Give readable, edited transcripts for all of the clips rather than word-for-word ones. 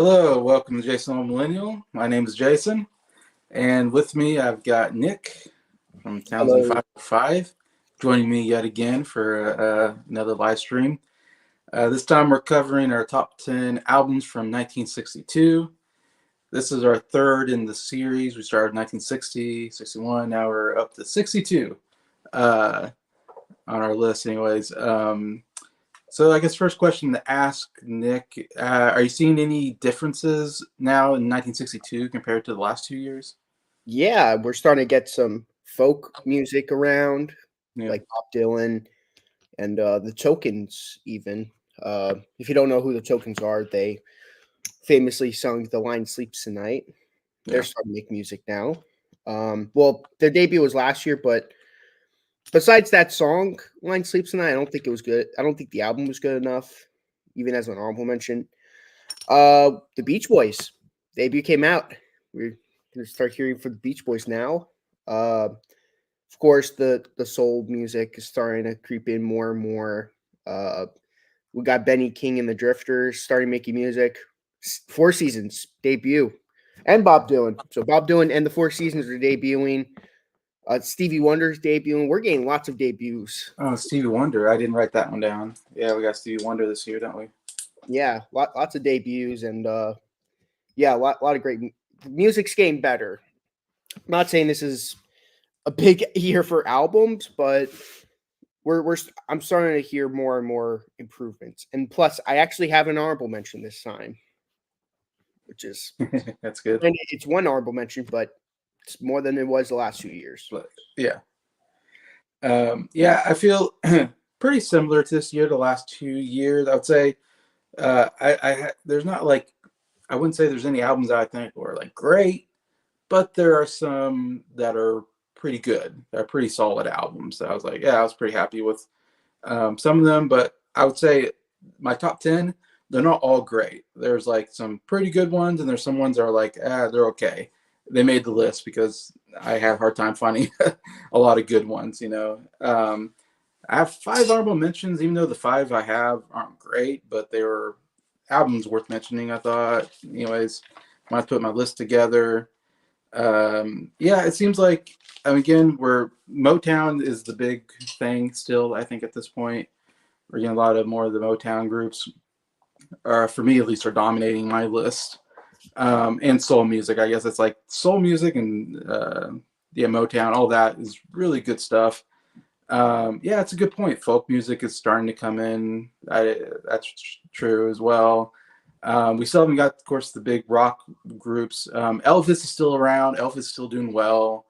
Hello, welcome to Jason the Old Millennial. My name is Jason, and with me I've got Nick from Townsend Hello. 505 joining me yet again for another live stream. This time we're covering our top 10 albums from 1962. This is our third in the series. We started 1960, 61, now we're up to 62 on our list anyways. So I guess first question to ask Nick, are you seeing any differences now in 1962 compared to the last 2 years? Yeah, we're starting to get some folk music around, Yeah. like Bob Dylan and the Tokens, even. If you don't know who the Tokens are, they famously sung The Line Sleeps Tonight. They're Yeah. starting to make music now. Well, their debut was last year, but besides that song, Line Sleeps Tonight, I don't think it was good. I don't think the album was good enough, even as an honorable mention. The Beach Boys debut came out. We're gonna start hearing from the Beach Boys now. Of course, the soul music is starting to creep in more and more. Uh, we got Benny King and the Drifters starting making music. Four Seasons debut, and Bob Dylan. So Bob Dylan and the Four Seasons are debuting. Stevie Wonder's debuting. We're getting lots of debuts. Oh, Stevie Wonder. I didn't write that one down. Yeah, we got Stevie Wonder this year, don't we? Yeah, lots of debuts, and yeah, lot of great music's getting better. I'm not saying this is a big year for albums, but I'm starting to hear more and more improvements. And plus, I actually have an honorable mention this time, which is That's good. and it's one honorable mention, but it's more than it was the last 2 years. But yeah. Yeah, I feel pretty similar to this year, the last 2 years. I would say there's not like, I wouldn't say there's any albums that I think were like great, but there are some that are pretty good. They're pretty solid albums. So I was like, yeah, I was pretty happy with some of them. But I would say my top 10, they're not all great. There's like some pretty good ones, and there's some ones that are like, they're okay. They made the list because I have a hard time finding a lot of good ones. I have five honorable mentions, even though the five I have aren't great, but they were albums worth mentioning, I thought. Anyways, when I put my list together, yeah, it seems like, again, where Motown is the big thing still, I think, at this point. We're getting a lot of more of the Motown groups, for me at least, are dominating my list. And soul music, I guess it's like soul music and yeah, Motown, all that is really good stuff. Yeah, it's a good point. Folk music is starting to come in. That's true as well. We still haven't got, of course, the big rock groups. Elvis is still around. Elvis is still doing well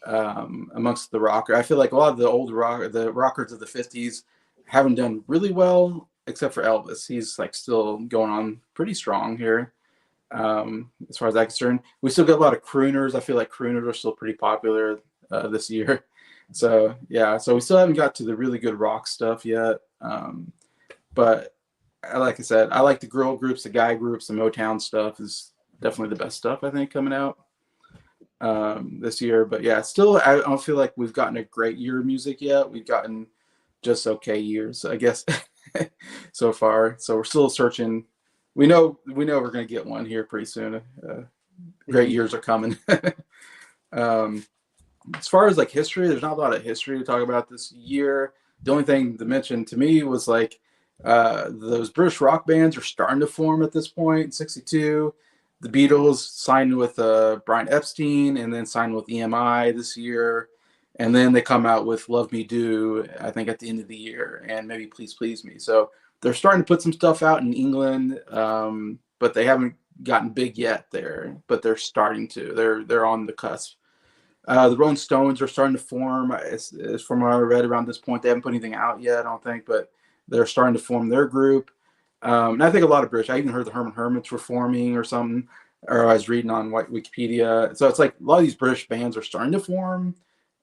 amongst the rocker. I feel like a lot of the rockers of the 50s haven't done really well, except for Elvis. He's like still going on pretty strong here. As far as I'm concerned, we still get a lot of crooners. I feel like crooners are still pretty popular this year. So yeah, so we still haven't got to the really good rock stuff yet. But like I said, I like the girl groups, the guy groups, the Motown stuff is definitely the best stuff I think coming out this year. But yeah, still, I don't feel like we've gotten a great year of music yet. We've gotten just okay years, I guess, so far. So we're still searching. We know we're going to get one here pretty soon. Great years are coming. As far as like history, there's not a lot of history to talk about this year. The only thing to mention to me was like those British rock bands are starting to form at this point. 62, the Beatles signed with Brian Epstein and then signed with EMI this year. And then they come out with Love Me Do, I think, at the end of the year, and maybe Please Please Me. So they're starting to put some stuff out in England, but they haven't gotten big yet there. But they're starting to. They're on the cusp. The Rolling Stones are starting to form. As from what I read around this point, they haven't put anything out yet, I don't think, but they're starting to form their group. And I think a lot of British. I even heard the Herman Hermits were forming or something, or I was reading on Wikipedia. So it's like a lot of these British bands are starting to form.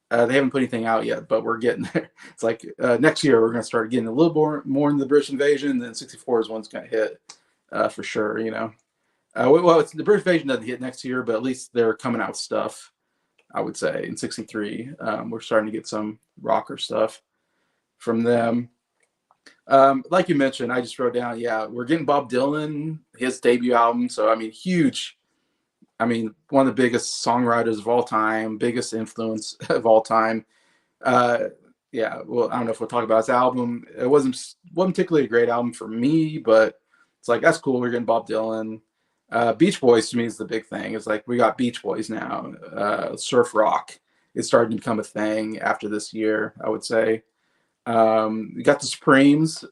They haven't put anything out yet, but we're getting there. It's like next year we're going to start getting a little more in the British invasion. Then 64 is one's going to hit for sure. Well, the British invasion doesn't hit next year, but at least they're coming out with stuff. I would say in 63, we're starting to get some rocker stuff from them. Like you mentioned, I just wrote down, yeah, we're getting Bob Dylan, his debut album. So, I mean, huge. I mean, one of the biggest songwriters of all time, biggest influence of all time. Uh, yeah, well, I don't know if we'll talk about his album. It wasn't particularly a great album for me, but it's like that's cool. We're getting Bob Dylan. Beach Boys to me is the big thing. It's like we got Beach Boys now. Surf rock is starting to become a thing after this year, I would say. We got the Supremes,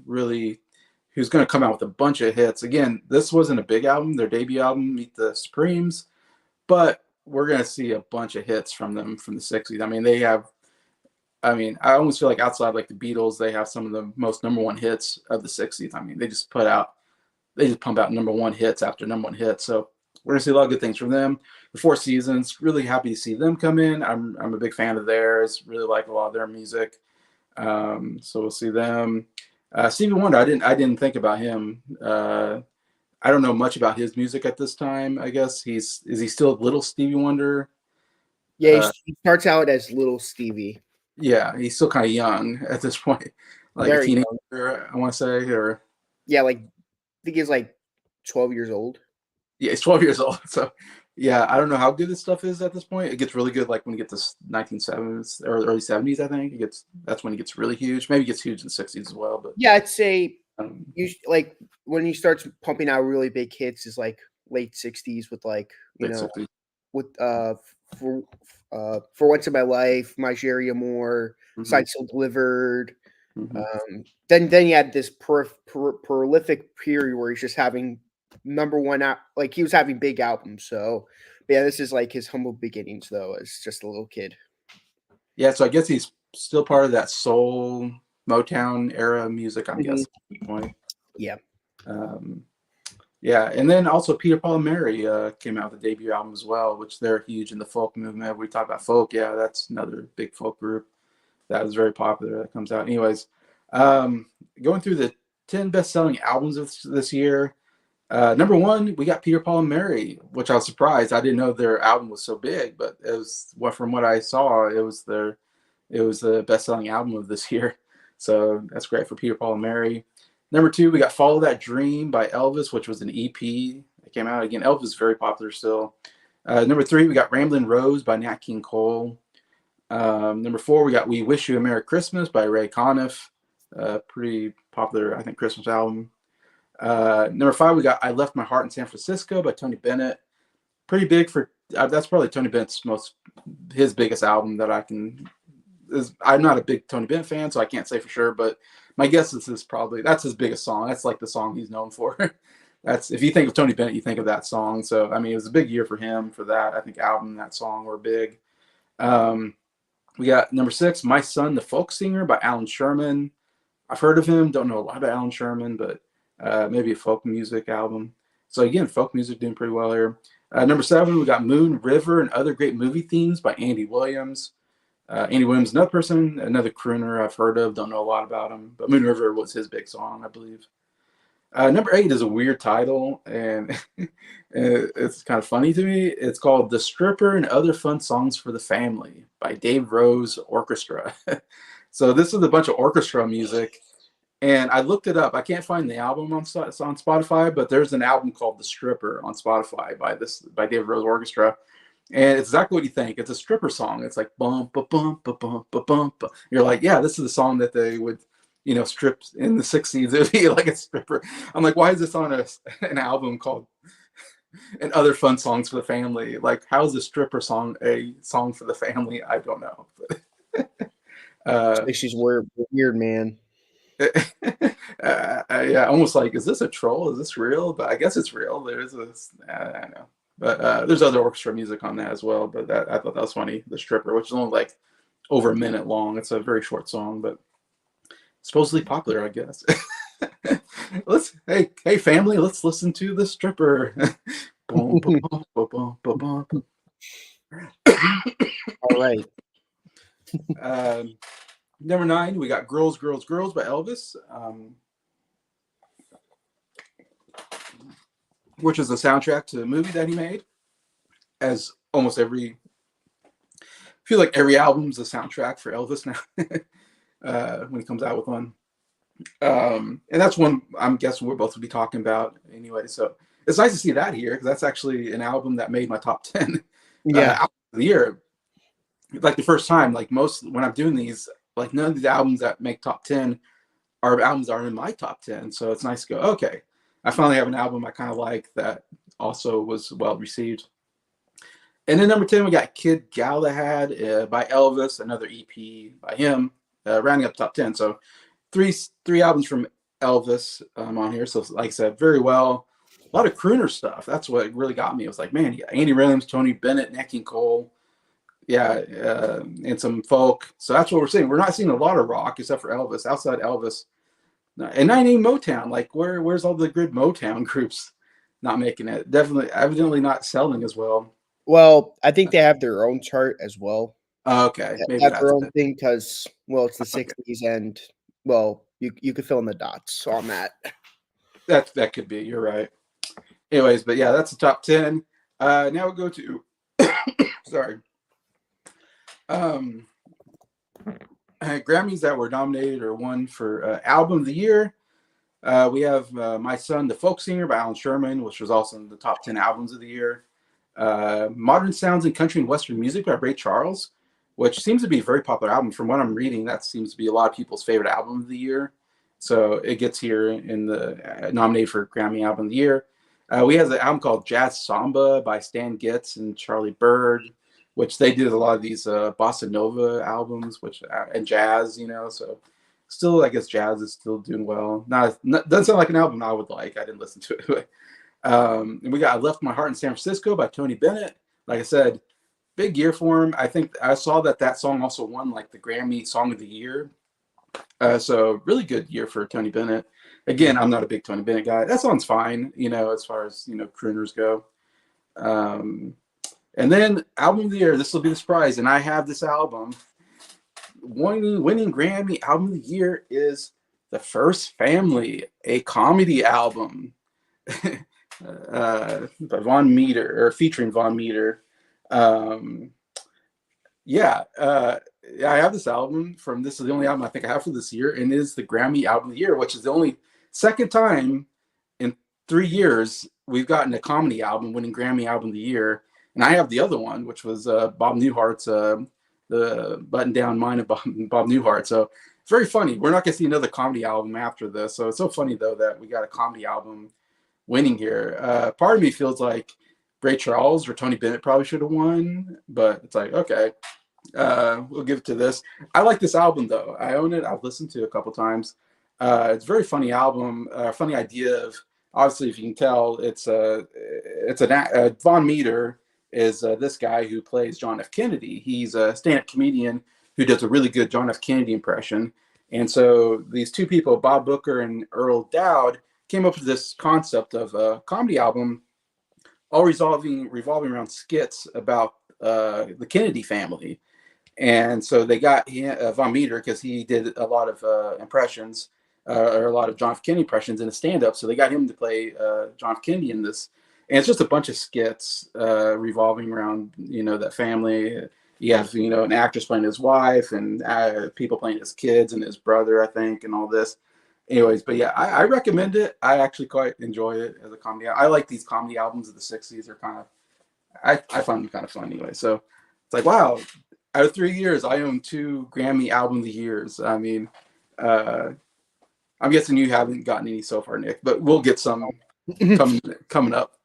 really, who's going to come out with a bunch of hits. Again, this wasn't a big album, their debut album, Meet the Supremes, but we're going to see a bunch of hits from them from the 60s. I mean, I almost feel like outside like the Beatles, they have some of the most number one hits of the 60s. I mean, they just pump out number one hits after number one hit. So we're going to see a lot of good things from them. The Four Seasons, really happy to see them come in. I'm a big fan of theirs, really like a lot of their music. So we'll see them. Stevie Wonder, I didn't think about him. I don't know much about his music at this time. I guess is he still little Stevie Wonder? Yeah, Uh, he starts out as little Stevie, yeah, he's still kind of young at this point, like a very teenager, young. I want to say, or Yeah, like I think he's like 12 years old. yeah, he's 12 years old. So yeah, I don't know how good this stuff is at this point. It gets really good like when you get to 1970s or early 70s. I think that's when it gets really huge. Maybe it gets huge in the 60s as well, but Yeah, I'd say um, you like when he starts pumping out really big hits is like late 60s with like, late 60s. with for for Once in My Life, My Sherry Moore, Hmm. Sight Still Delivered. Hmm. Then you had this prolific period where he's just having number one out, like he was having big albums. So yeah, this is like his humble beginnings though, as just a little kid. Yeah, so I guess he's still part of that soul Motown era music. I'm Hmm. guessing at this point. Yeah. Um, yeah, and then also Peter Paul and Mary came out with a debut album as well, which they're huge in the folk movement. We talk about folk, yeah, that's another big folk group that was very popular that comes out. Anyways, um, going through the 10 best-selling albums of this year. Number one, we got Peter Paul and Mary, which I was surprised. I didn't know their album was so big, but it was from what I saw, it was the best-selling album of this year. So that's great for Peter Paul and Mary. Number two, we got Follow That Dream by Elvis, which was an EP that came out. Again, Elvis is very popular still. Number three, we got Ramblin' Rose by Nat King Cole. Number four, we got We Wish You a Merry Christmas by Ray Conniff. Pretty popular, I think, Christmas album. Number five, we got I Left My Heart in San Francisco by Tony Bennett. Pretty big for that's probably Tony Bennett's his biggest album that I can. I'm not a big Tony Bennett fan, so I can't say for sure, but my guess is probably that's his biggest song. That's like the song he's known for. That's if you think of Tony Bennett, you think of that song. So I mean, it was a big year for him for that. I think album and that song were big. Um, we got number six, My Son, the Folk Singer by Alan Sherman. I've heard of him. Don't know a lot about Alan Sherman, but maybe a folk music album. So again, folk music doing pretty well here. Number seven, we got Moon River and Other Great Movie Themes by Andy Williams. Andy Williams, another person, another crooner I've heard of. Don't know a lot about him, but Moon River was his big song, I believe. Number eight is a weird title, and it's kind of funny to me. It's called "The Stripper and Other Fun Songs for the Family" by Dave Rose Orchestra. So this is a bunch of orchestra music, and I looked it up. I can't find the album on Spotify, but there's an album called "The Stripper" on Spotify by Dave Rose Orchestra, and it's exactly what you think. It's a stripper song. It's like bump ba bump ba bump ba bump. You're like, yeah, this is the song that they would, strip in the '60s. It'd be like a stripper. I'm like, why is this on an album called "And Other Fun Songs for the Family"? Like, how is a stripper song a song for the family? I don't know. uh, Like she's weird, weird man. yeah, almost like, is this a troll? Is this real? But I guess it's real. There's this, I don't know. But there's other orchestra music on that as well. But I thought that was funny. The Stripper, which is only like over a minute long. It's a very short song, but supposedly popular, I guess. Hey family, let's listen to The Stripper. Boom, boom, boom, boom, boom, boom. All right. Um, Number nine, we got Girls, Girls, Girls by Elvis, which is the soundtrack to the movie that he made. As almost I feel like every album's a soundtrack for Elvis now when he comes out with one. And that's one I'm guessing we're both will be talking about anyway. So it's nice to see that here because that's actually an album that made my top 10 Yeah. album of the year. Like the first time, like most when I'm doing these, like none of these albums that make top 10 are albums that are in my top 10. So it's nice to go, okay, I finally have an album I kind of like that also was well received. And then number 10, we got Kid Galahad by Elvis, another EP by him, rounding up top 10. So three albums from Elvis on here. So like I said, very well. A lot of crooner stuff. That's what really got me. It was like, man, yeah, Andy Williams, Tony Bennett, Nat King Cole, yeah, and some folk. So that's what we're seeing. We're not seeing a lot of rock except for Elvis. Outside Elvis, and not even Motown. Like where's all the good Motown groups not making it? Definitely, evidently not selling as well. Well, I think they have their own chart as well. Okay, maybe Have that's their own it. thing because, well, it's the Okay. 60s, and well, you could fill in the dots on that. That could be. You're right. Anyways, but yeah, that's the top 10. Now we'll go to sorry. Um, Grammys that were nominated or won for album of the year. We have My Son, the Folk Singer by Alan Sherman, which was also in the top 10 albums of the year. Modern Sounds in Country and Western Music by Ray Charles, which seems to be a very popular album. From what I'm reading, that seems to be a lot of people's favorite album of the year. So it gets here in the nominated for Grammy Album of the Year. We have an album called Jazz Samba by Stan Getz and Charlie Bird, which they did a lot of these bossa nova albums, which and jazz, So still, I guess jazz is still doing well. Not doesn't sound like an album I would like. I didn't listen to it. And we got I Left My Heart in San Francisco by Tony Bennett. Like I said, big year for him. I think I saw that song also won like the Grammy Song of the Year. So really good year for Tony Bennett. Again, I'm not a big Tony Bennett guy. That song's fine, as far as crooners go. Um, and then album of the year. This will be the surprise, and I have this album. Winning Grammy album of the year is The First Family, a comedy album. By Von Meter or featuring Von Meter. Um, yeah, I have this album from this is the only album I think I have for this year, and it is the Grammy album of the year, which is the only second time in 3 years we've gotten a comedy album winning Grammy album of the year. And I have the other one, which was Bob Newhart's the Button Down Mind of Bob Newhart. So it's very funny. We're not going to see another comedy album after this. So it's so funny though that we got a comedy album winning here. Part of me feels like Ray Charles or Tony Bennett probably should have won, but it's like, okay, we'll give it to this. I like this album though. I own it. I've listened to it a couple times. It's a very funny album. Funny idea of obviously, if you can tell, it's Von Meter is this guy who plays John F. Kennedy. He's a stand-up comedian who does a really good John F. Kennedy impression. And so these two people, Bob Booker and Earl Dowd, came up with this concept of a comedy album, all revolving around skits about the Kennedy family. And so they got Von Meter because he did a lot of impressions or a lot of John F. Kennedy impressions in a stand-up. So they got him to play John F. Kennedy in this. And it's just a bunch of skits revolving around, that family. You have, an actress playing his wife and people playing his kids and his brother, I think, and all this. Anyways, but yeah, I recommend it. I actually quite enjoy it as a comedy. I like these comedy albums of the 60s. They're kind of, I find them kind of fun anyway. So it's like, wow, out of 3 years, I own two Grammy album of the years. I mean, uh, I'm guessing you haven't gotten any so far, Nick, but we'll get some coming up.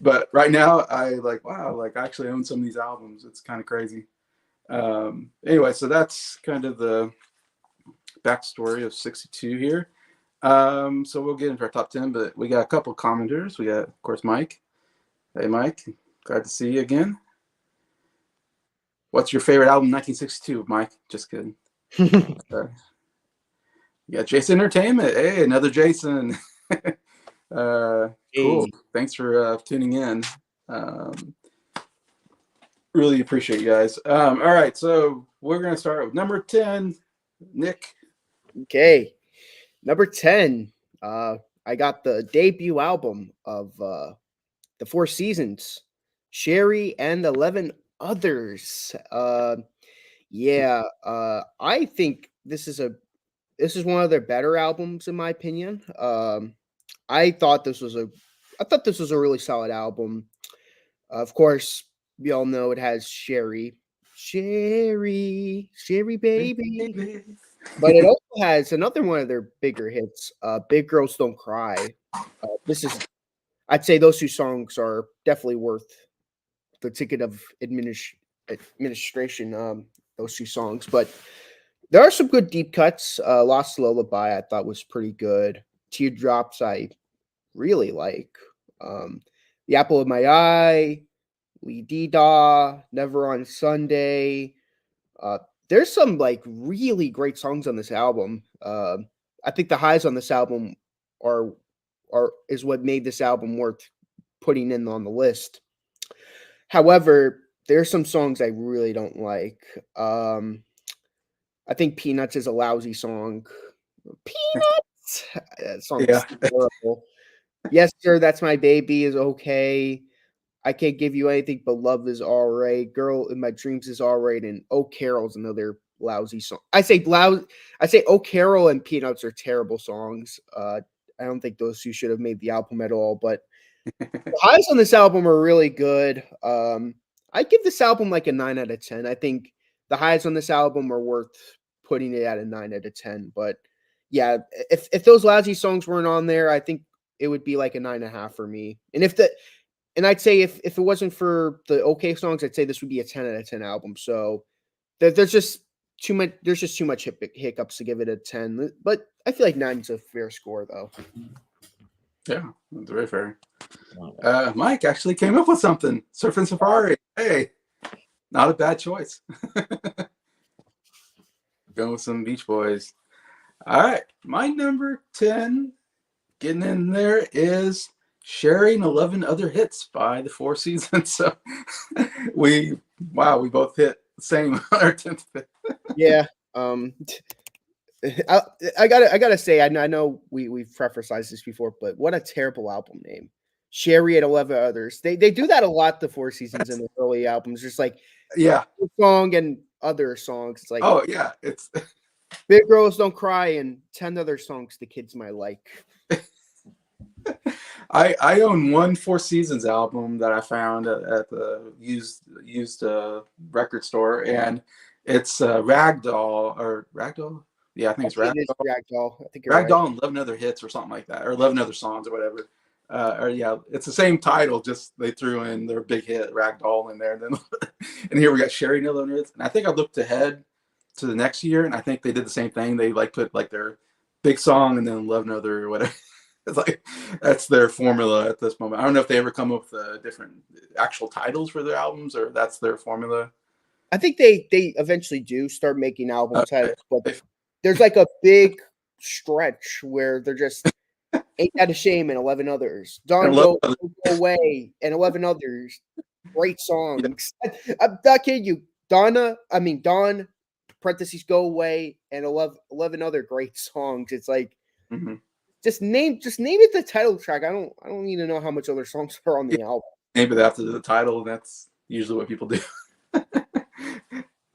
But right now, I like, wow, like I actually own some of these albums. It's kind of crazy. Anyway, so that's kind of the backstory of 62 here. So we'll get into our top 10, but we got a couple commenters. We got, of course, Mike. Hey, Mike, glad to see you again. What's your favorite album, 1962, Mike? Just kidding. Yeah, Jason Entertainment. Hey, another Jason. Cool. Hey. Thanks for tuning in. Really appreciate you guys. All right, so we're going to start with number 10, Nick. Okay. Number 10. I got the debut album of the Four Seasons, Sherry and 11 Others. I think this is a This is one of their better albums in my opinion. I thought this was a I thought this was a really solid album. Of course, we all know it has Sherry baby. Baby. But it also has another one of their bigger hits, Big Girls Don't Cry. This is I'd say those two songs are definitely worth the ticket of administration, those two songs. But there are some good deep cuts. Lost Lullaby I thought was pretty good. Teardrops I really like. Um, the Apple of My Eye, Lee Dee Da, Never on Sunday. Uh, there's some like really great songs on this album. I think the highs on this album are is what made this album worth putting in on the list. However, there's some songs I really don't like. I think Peanuts is a lousy song. Peanuts. That Yeah. song's terrible. Yes, sir. That's my baby is okay. I can't give you anything but love is all right. Girl in my dreams is all right. And Oh Carol's another lousy song. I say Oh Carol and Peanuts are terrible songs. I don't think those two should have made the album at all. But the highs on this album are really good. I give this album like a 9 out of 10. I think the highs on this album are worth putting it at a 9 out of 10. But yeah, if those lousy songs weren't on there, I think it would be like a 9.5 for me. And I'd say if it wasn't for the okay songs, I'd say this would be a 10 out of 10 album. So there's just too much. There's just too much hiccups to give it a 10. But I feel like 9 is a fair score, though. Yeah, that's very fair. Mike actually came up with something. Surfing Safari. Hey, not a bad choice. Going with some Beach Boys. All right, my number 10 getting in there is Sharing 11 Other Hits by the Four Seasons. So we both hit the same on our 10th pick. Yeah. I gotta say, I know we've prefaced this before, but what a terrible album name. Sherry and 11 Others. They do that a lot, the Four Seasons in the early albums. Just like Yeah. song and other songs. It's like, Oh, yeah. It's Big Girls Don't Cry and 10 other songs the kids might like. I own one Four Seasons album that I found at the used record store, and it's Ragdoll or Ragdoll. Yeah, I think it's It is Ragdoll. Ragdoll. I think you're right. Ragdoll and 11 Other Hits or something like that, or 11 Other Songs or whatever. Or yeah, it's the same title, just they threw in their big hit Ragdoll in there. And then and here we got Sherry 11 Hits. And I think I looked ahead to the next year, and I think they did the same thing. They like put like their big song and then 11 Other or whatever. It's like that's their formula at this moment. I don't know if they ever come up with different actual titles for their albums, or that's their formula. I think they eventually do start making album titles, but If- there's like a big stretch where they're just Ain't That a Shame and 11 Others. and Don 11 Go Away and 11 Others. Great Yeah. songs. I'm not kidding you. Dawn, parentheses, Go Away and 11 other great songs. It's like, Mhm. just name it the title track. I don't need to know how much other songs are on the album. Maybe after the title, and that's usually what people do.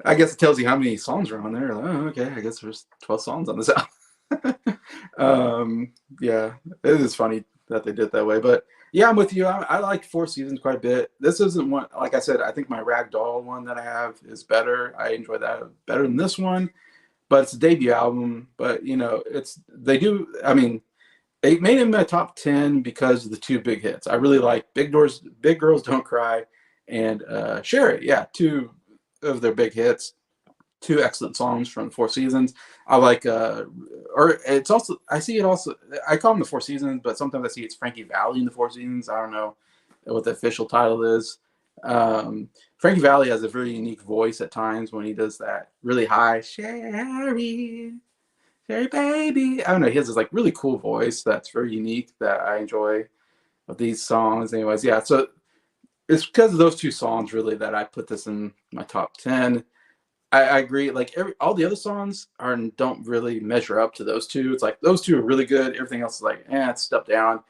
I guess it tells you how many songs are on there. Like, oh, okay, I guess there's 12 songs on this album. Yeah, it is funny that they did it that way. But yeah, I'm with you. I like Four Seasons quite a bit. This isn't one, like I said, I think my Ragdoll one that I have is better. I enjoy that better than this one, but it's a debut album. But, I mean, it made it in my top 10 because of the two big hits. I really like Big Girls Don't Cry and Share It. Yeah, two of their big hits, two excellent songs from Four Seasons. I like, or it's also, I see it also, I call them the Four Seasons, but sometimes I see it's Frankie Valli in the Four Seasons. I don't know what the official title is. Frankie Valli has a very unique voice at times when he does that really high, Sherry baby. I don't know. He has this like really cool voice that's very unique that I enjoy of these songs. Anyways, yeah. So it's because of those two songs really that I put this in my top 10. I agree. Like all the other songs don't really measure up to those two. It's like those two are really good. Everything else is like, it's step down.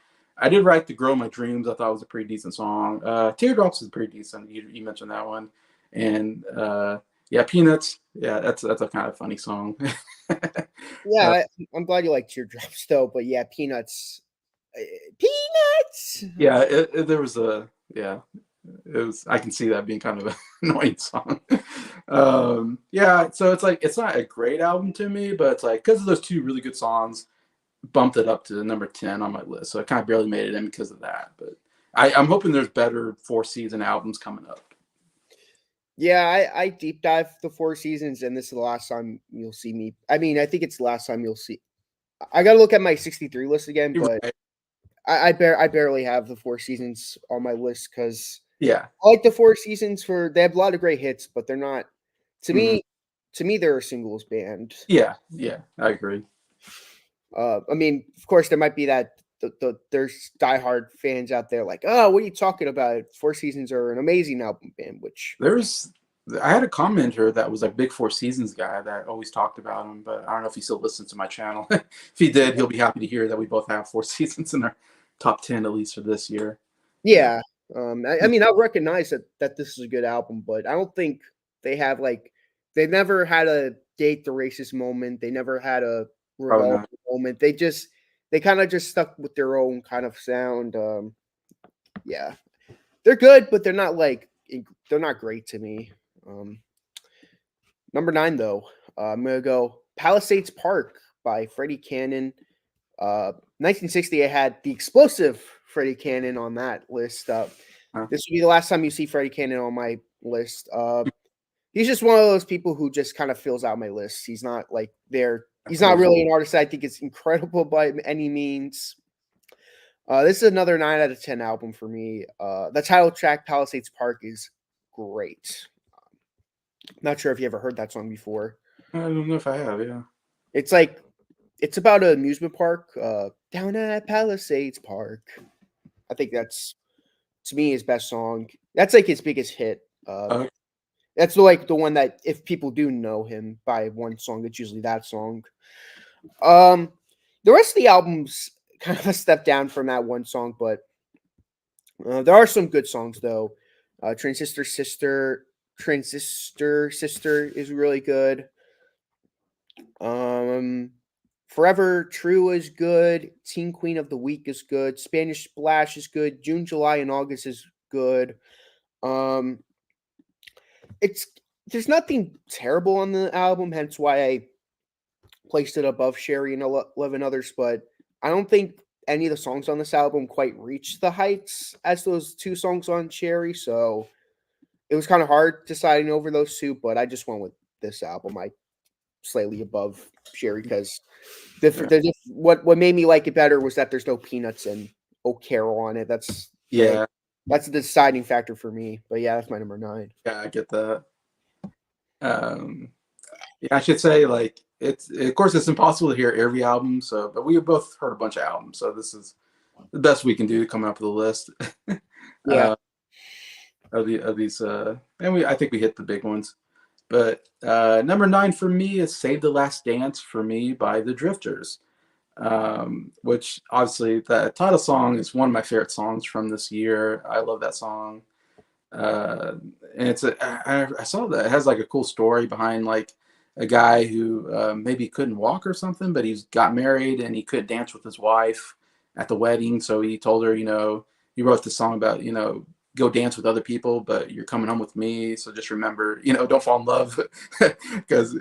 I did write "The Girl in My Dreams." I thought it was a pretty decent song. Teardrops is pretty decent. You mentioned that one, and Yeah, Peanuts. Yeah, that's a kind of funny song. Yeah, uh, I'm glad you like Teardrops though, but yeah, Peanuts. Peanuts. yeah, there was a yeah. It was. I can see that being kind of an annoying song. Yeah, so it's like it's not a great album to me, but it's like because of those two really good songs, bumped it up to number 10 on my list. So I kind of barely made it in because of that. But I'm hoping there's better four season albums coming up. Yeah, I deep dive the Four Seasons, and this is the last time you'll see me. I mean, I think it's the last time you'll see. I got to look at my 63 list again, You're but right. I barely have the Four Seasons on my list because Yeah. I like the Four Seasons for they have a lot of great hits, but they're not to Hmm. me. To me, they're a singles band. Yeah. Yeah. I agree. I mean, of course, there might be that there's diehard fans out there like, oh, what are you talking about? Four Seasons are an amazing album band, which There's I had a commenter that was a big Four Seasons guy that always talked about him, but I don't know if he still listens to my channel. If he did, he'll be happy to hear that we both have Four Seasons in our top 10 at least for this year. Uh, yeah. I mean, I'll recognize that this is a good album, but I don't think they have like they never had a date the racist moment. They never had a Probably revolver not. moment. They kind of just stuck with their own kind of sound. Yeah, they're good, but they're not great to me. Um, Number 9, though, I'm gonna go Palisades Park by Freddie Cannon. 1960, I had the explosive Freddie Cannon on that list. Huh? This will be the last time you see Freddie Cannon on my list. He's just one of those people who just kind of fills out my list. He's not like there. He's not really an artist I think is incredible by any means. This is another 9 out of 10 album for me. The title track, Palisades Park, is great. Not sure if you ever heard that song before. I don't know if I have. Yeah. It's like it's about an amusement park down at Palisades Park. I think that's to me his best song. That's like his biggest hit. Okay. That's like the one that if people do know him by one song, it's usually that song. Um, the rest of the album's kind of a step down from that one song, but there are some good songs though. Transistor Sister is really good. Um, Forever True is good. Teen Queen of the Week is good. Spanish Splash is good. June, July, and August is good. Um, it's there's nothing terrible on the album, hence why I placed it above Sherry and 11 others. But I don't think any of the songs on this album quite reach the heights as those two songs on Sherry. So it was kind of hard deciding over those two, but I just went with this album. I slightly above Sherry because Yeah. what made me like it better was that there's no peanuts and Oak Carol on it. Yeah. That's the deciding factor for me. But yeah, that's my number 9. Yeah. I get that. Um, yeah, I should say like it's of course it's impossible to hear every album. So, but we both heard a bunch of albums, so this is the best we can do coming up with a list Yeah. uh, of these. And I think we hit the big ones. But number 9 for me is "Save the Last Dance" for me by the Drifters, which obviously the title song is one of my favorite songs from this year. I love that song. uh, and I saw that it has like a cool story behind like a guy who maybe couldn't walk or something, but he's got married and he couldn't dance with his wife at the wedding, so he told her, he wrote the song about, go dance with other people, but you're coming home with me, so just remember, don't fall in love because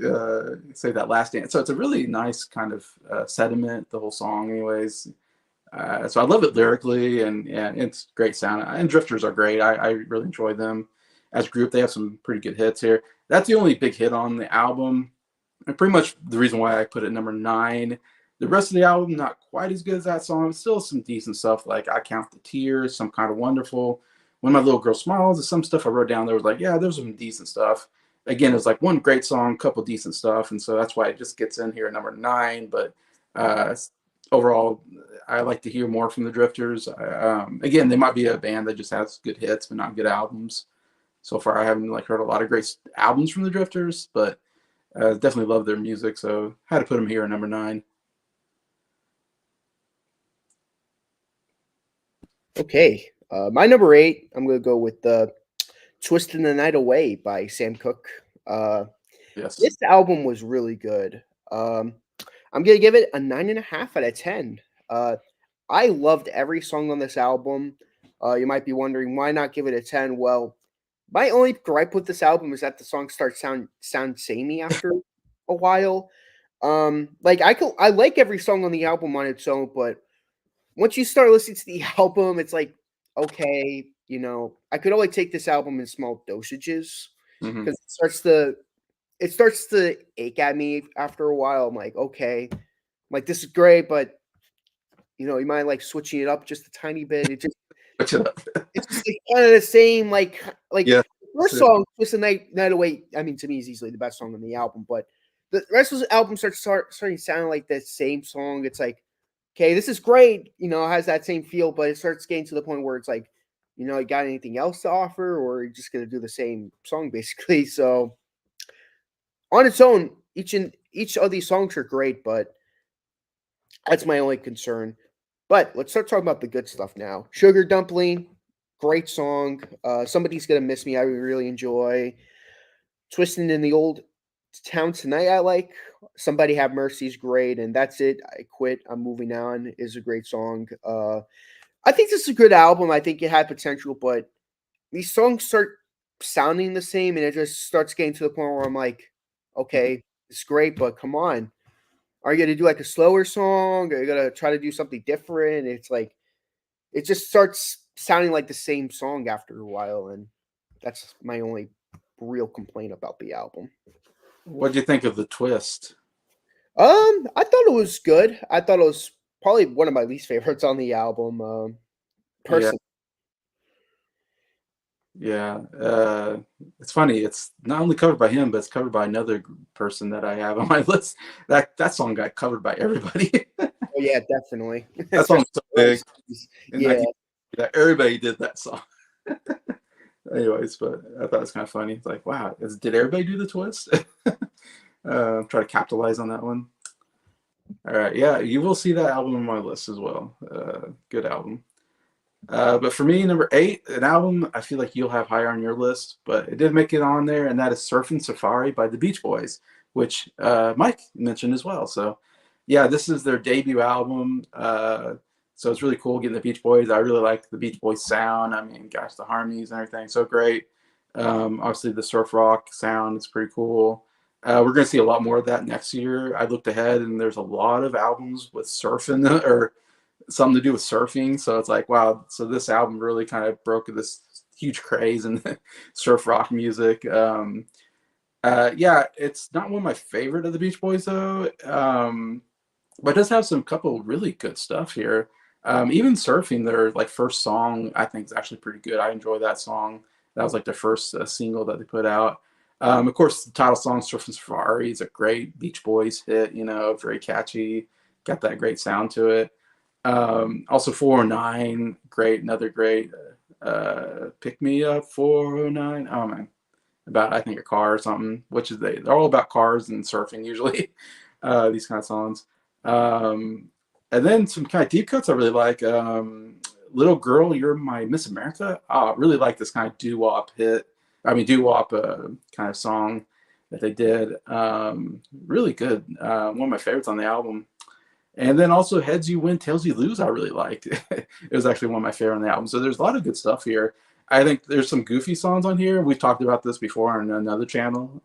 say that last dance. So it's a really nice kind of sentiment, the whole song, anyways. So I love it lyrically, and yeah, it's great sound. And Drifters are great. I really enjoy them as a group. They have some pretty good hits here. That's the only big hit on the album, and pretty much the reason why I put it number 9. The rest of the album not quite as good as that song. Still some decent stuff like "I Count the Tears," "Some Kind of Wonderful," "When My Little Girl Smiles." There's some stuff I wrote down there was like, yeah, there's some decent stuff. Again, it was like one great song, couple decent stuff, and so that's why it just gets in here at number 9. But uh, overall, I like to hear more from the Drifters. Again, they might be a band that just has good hits but not good albums. So far, I haven't like heard a lot of great albums from the Drifters, but definitely love their music. So had to put them here at number 9. Okay. My number 8, I'm gonna go with "Twisting the Night Away" by Sam Cooke. Uh, Yes. this album was really good. Um, I'm gonna give it a 9.5 out of 10. I loved every song on this album. You might be wondering why not give it a 10. Well, my only gripe with this album is that the songs sound samey after a while. Like I like every song on the album on its own, but once you start listening to the album, it's like, okay, I could only take this album in small dosages Hmm. because it starts to ache at me after a while. I'm like, okay, I'm like this is great, but you might like switching it up just a tiny bit. Switch it up. It's just like kind of the same, like Yeah. the first song, "Twist the Night Away." I mean, to me, is easily the best song on the album. But the rest of the album starting sounding like the same song. It's like, okay, this is great. It has that same feel, but it starts getting to the point where it's like, you got anything else to offer, or you're just gonna do the same song basically. So on its own, each of these songs are great, but that's my only concern. But let's start talking about the good stuff now. Sugar Dumpling, great song. Somebody's Gonna Miss Me, I really enjoy. Twisting in the Old Town Tonight, I like. Somebody Have Mercy is great. And That's It, I Quit, I'm Moving On is a great song. I think this is a good album. I think it had potential, but these songs start sounding the same and it just starts getting to the point where I'm like, okay, it's great, but come on. Are you gonna do like a slower song? Are you gonna try to do something different? It's like it just starts sounding like the same song after a while, and that's my only real complaint about the album. What do you think of the twist? I thought it was good. I thought it was probably one of my least favorites on the album. Yeah. Personally, Yeah. It's funny. It's not only covered by him, but it's covered by another person that I have on my list. That song got covered by everybody. oh yeah, definitely, That song's especially so early big, 60s. and Yeah, like that everybody did that song. Anyways, but I thought it was kind of funny. It's like, wow, did everybody do the twist? Try to capitalize on that one. All right, yeah, you will see that album on my list as well. Good album. But for me, number 8, an album I feel like you'll have higher on your list, but it did make it on there, and that is Surfing Safari by the Beach Boys, which Mike mentioned as well. So, yeah, this is their debut album. So it's really cool getting the Beach Boys. I really like the Beach Boys sound. I mean, gosh, the harmonies and everything, so great. Obviously, the surf rock sound is pretty cool. We're going to see a lot more of that next year. I looked ahead, and there's a lot of albums with surfing or something to do with surfing. So it's like, wow. So this album really kind of broke this huge craze in surf rock music. Yeah, it's not one of my favorite of the Beach Boys though, but it does have some couple really good stuff here. Even surfing, their like first song, I think is actually pretty good. I enjoy that song. That was like the first single that they put out. Of course, the title song "Surfing Safari" is a great Beach Boys hit. Very catchy, got that great sound to it. Also 409, great, another great. Pick Me Up 409. Oh man, about I think a car or something. Which is they're all about cars and surfing usually. These kind of songs. Um, and then some kind of deep cuts I really like. Little Girl, You're My Miss America. I really like this kind of doo wop hit. I mean doo wop kind of song that they did. Really good. One of my favorites on the album. And then also Heads You Win, Tails You Lose, I really liked. It was actually one of my favorite on the album. So there's a lot of good stuff here. I think there's some goofy songs on here. We've talked about this before on another channel.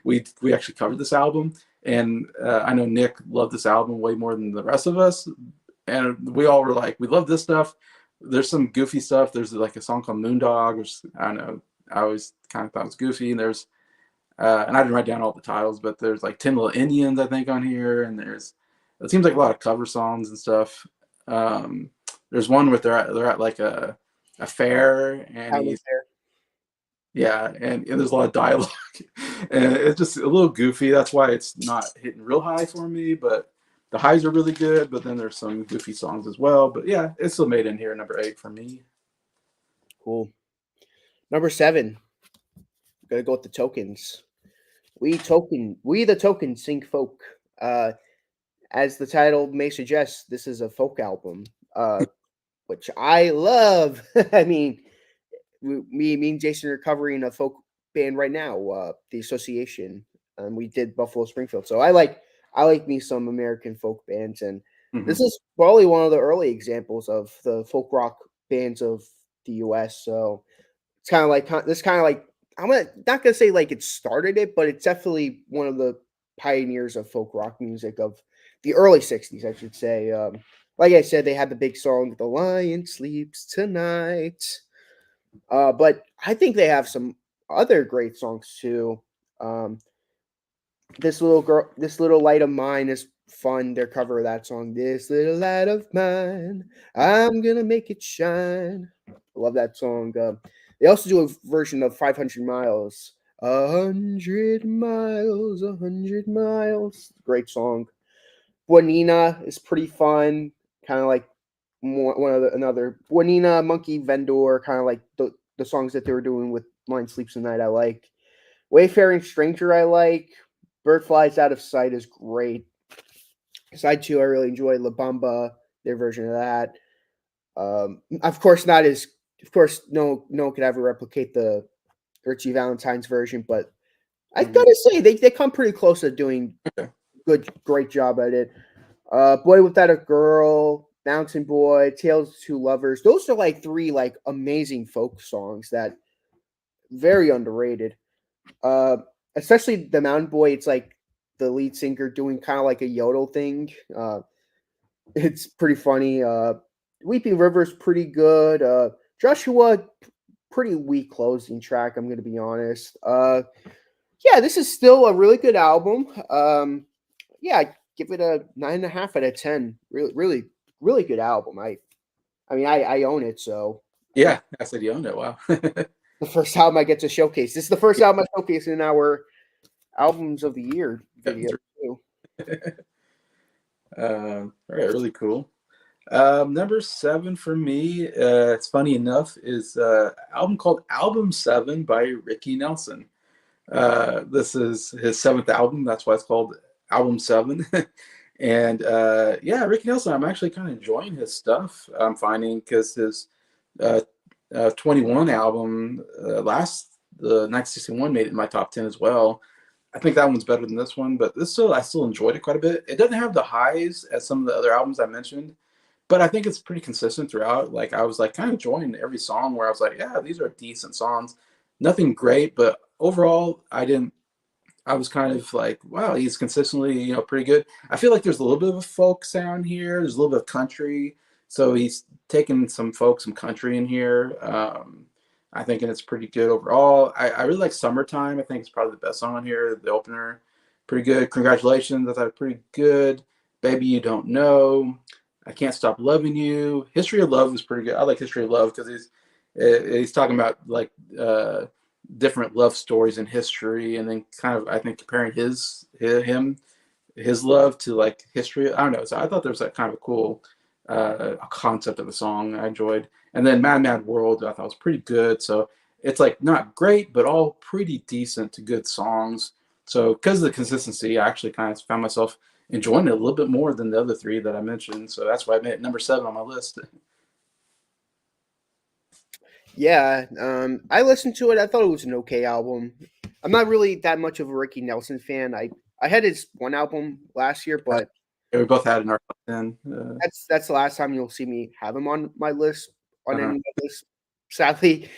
We actually covered this album, and I know Nick loved this album way more than the rest of us. And we all were like, we love this stuff. There's some goofy stuff. There's like a song called Moondog, which I don't know. I always kind of thought was goofy. And and I didn't write down all the titles, but there's like 10 Little Indians, I think, on here, and it seems like a lot of cover songs and stuff. Um, there's one where they're at like a fair, and Town and he's Fair. yeah, and there's a lot of dialogue, and it's just a little goofy. That's why it's not hitting real high for me, but the highs are really good. But then there's some goofy songs as well. But yeah, it still made in here number 8 for me. Cool. Number 7, gotta go with the Tokens. We the Tokens sing folk. As the title may suggest, this is a folk album, which I love. I mean, me and Jason are covering a folk band right now, the Association. We did Buffalo Springfield, so I like me some American folk bands, and Hmm. this is probably one of the early examples of the folk rock bands of the U.S. So it's kind of like this, kind of like not gonna say like it started it, but it's definitely one of the pioneers of folk rock music of the early '60s, I should say. Like I said, they had the big song "The Lion Sleeps Tonight," but I think they have some other great songs too. Um, this little girl, this little light of mine is fun. Their cover of that song, "This little light of mine, I'm gonna make it shine." I love that song. They also do a version of 500 Miles. 100 miles, 100 miles. Great song. Juanina is pretty fun. Kind of like one of another Juanina, Monkey Vendor, kind of like the songs that they were doing with Mine Sleeps Tonight. I like Wayfaring Stranger. I like Bird Flies Out of Sight is great. Side two, I really enjoy La Bamba, their version of that. Of course, not as of course no one could ever replicate the Richie Valentine's version, but I Hmm. gotta say they come pretty close to doing Okay. great job at it. Boy Without a Girl, Mountain Boy, Tales of Two Lovers. Those are like three like amazing folk songs that very underrated. Uh, Especially the Mountain Boy. It's like the lead singer doing kind of like a yodel thing. It's pretty funny. Weeping River's pretty good. Joshua, pretty weak closing track. I'm gonna be honest. Yeah, this is still a really good album. Yeah, I give it a 9.5 out of 10. Really, really, really good album. I own it, so I think Yeah, I said you owned it. Wow. the first album I get to showcase. This is the first album I showcase in our albums of the year video too. All right, really cool. Number seven for me, it's funny enough, is album called Album Seven by Ricky Nelson. This is his seventh album. That's why it's called Album Seven. And yeah, Ricky Nelson, I'm actually kind of enjoying his stuff. I'm finding because his uh, 21 album last the 1961 made it in my top 10 as well. I think that one's better than this one, but this still I still enjoyed it quite a bit. It doesn't have the highs as some of the other albums I mentioned, but I think it's pretty consistent throughout. Like I was like kind of enjoying every song where I was like, yeah, these are decent songs. Nothing great, but overall I was kind of like, wow, he's consistently, pretty good. I feel like there's a little bit of a folk sound here. There's a little bit of country. So he's taking some folk, some country in here. I think, and it's pretty good overall. I really like Summertime. I think it's probably the best song on here. The opener, pretty good. Congratulations, I thought pretty good. Baby, You Don't Know. I Can't Stop Loving You. History of Love was pretty good. I like History of Love because he's talking about like different love stories in history, and then kind of I think comparing his love to like history. I don't know. So I thought there was that kind of a cool concept of the song I enjoyed. And then Mad Mad World I thought was pretty good. So it's like not great, but all pretty decent to good songs. So because of the consistency, I actually kind of found myself enjoying it a little bit more than the other three that I mentioned. So that's why I made it number seven on my list. Yeah, I listened to it. I thought it was an okay album. I'm not really that much of a Ricky Nelson fan. I had his one album last year, but We both had in our top 10. that's the last time you'll see me have him on my list on Uh-huh. any of my lists, sadly.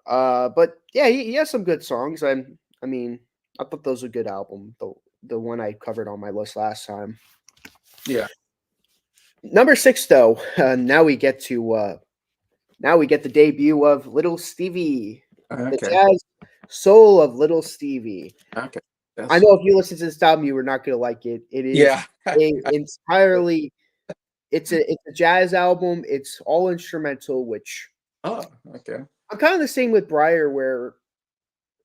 But yeah, he has some good songs. I mean, I thought those were a good album. The one I covered on my list last time. Yeah. Number six, though. Now we get the debut of Little Stevie, the Okay. jazz soul of Little Stevie. Okay. I That's know if you listen to this album, you were not going to like it. It is yeah. a entirely it's a jazz album. It's all instrumental, which Oh, okay. I'm kind of the same with Briar, where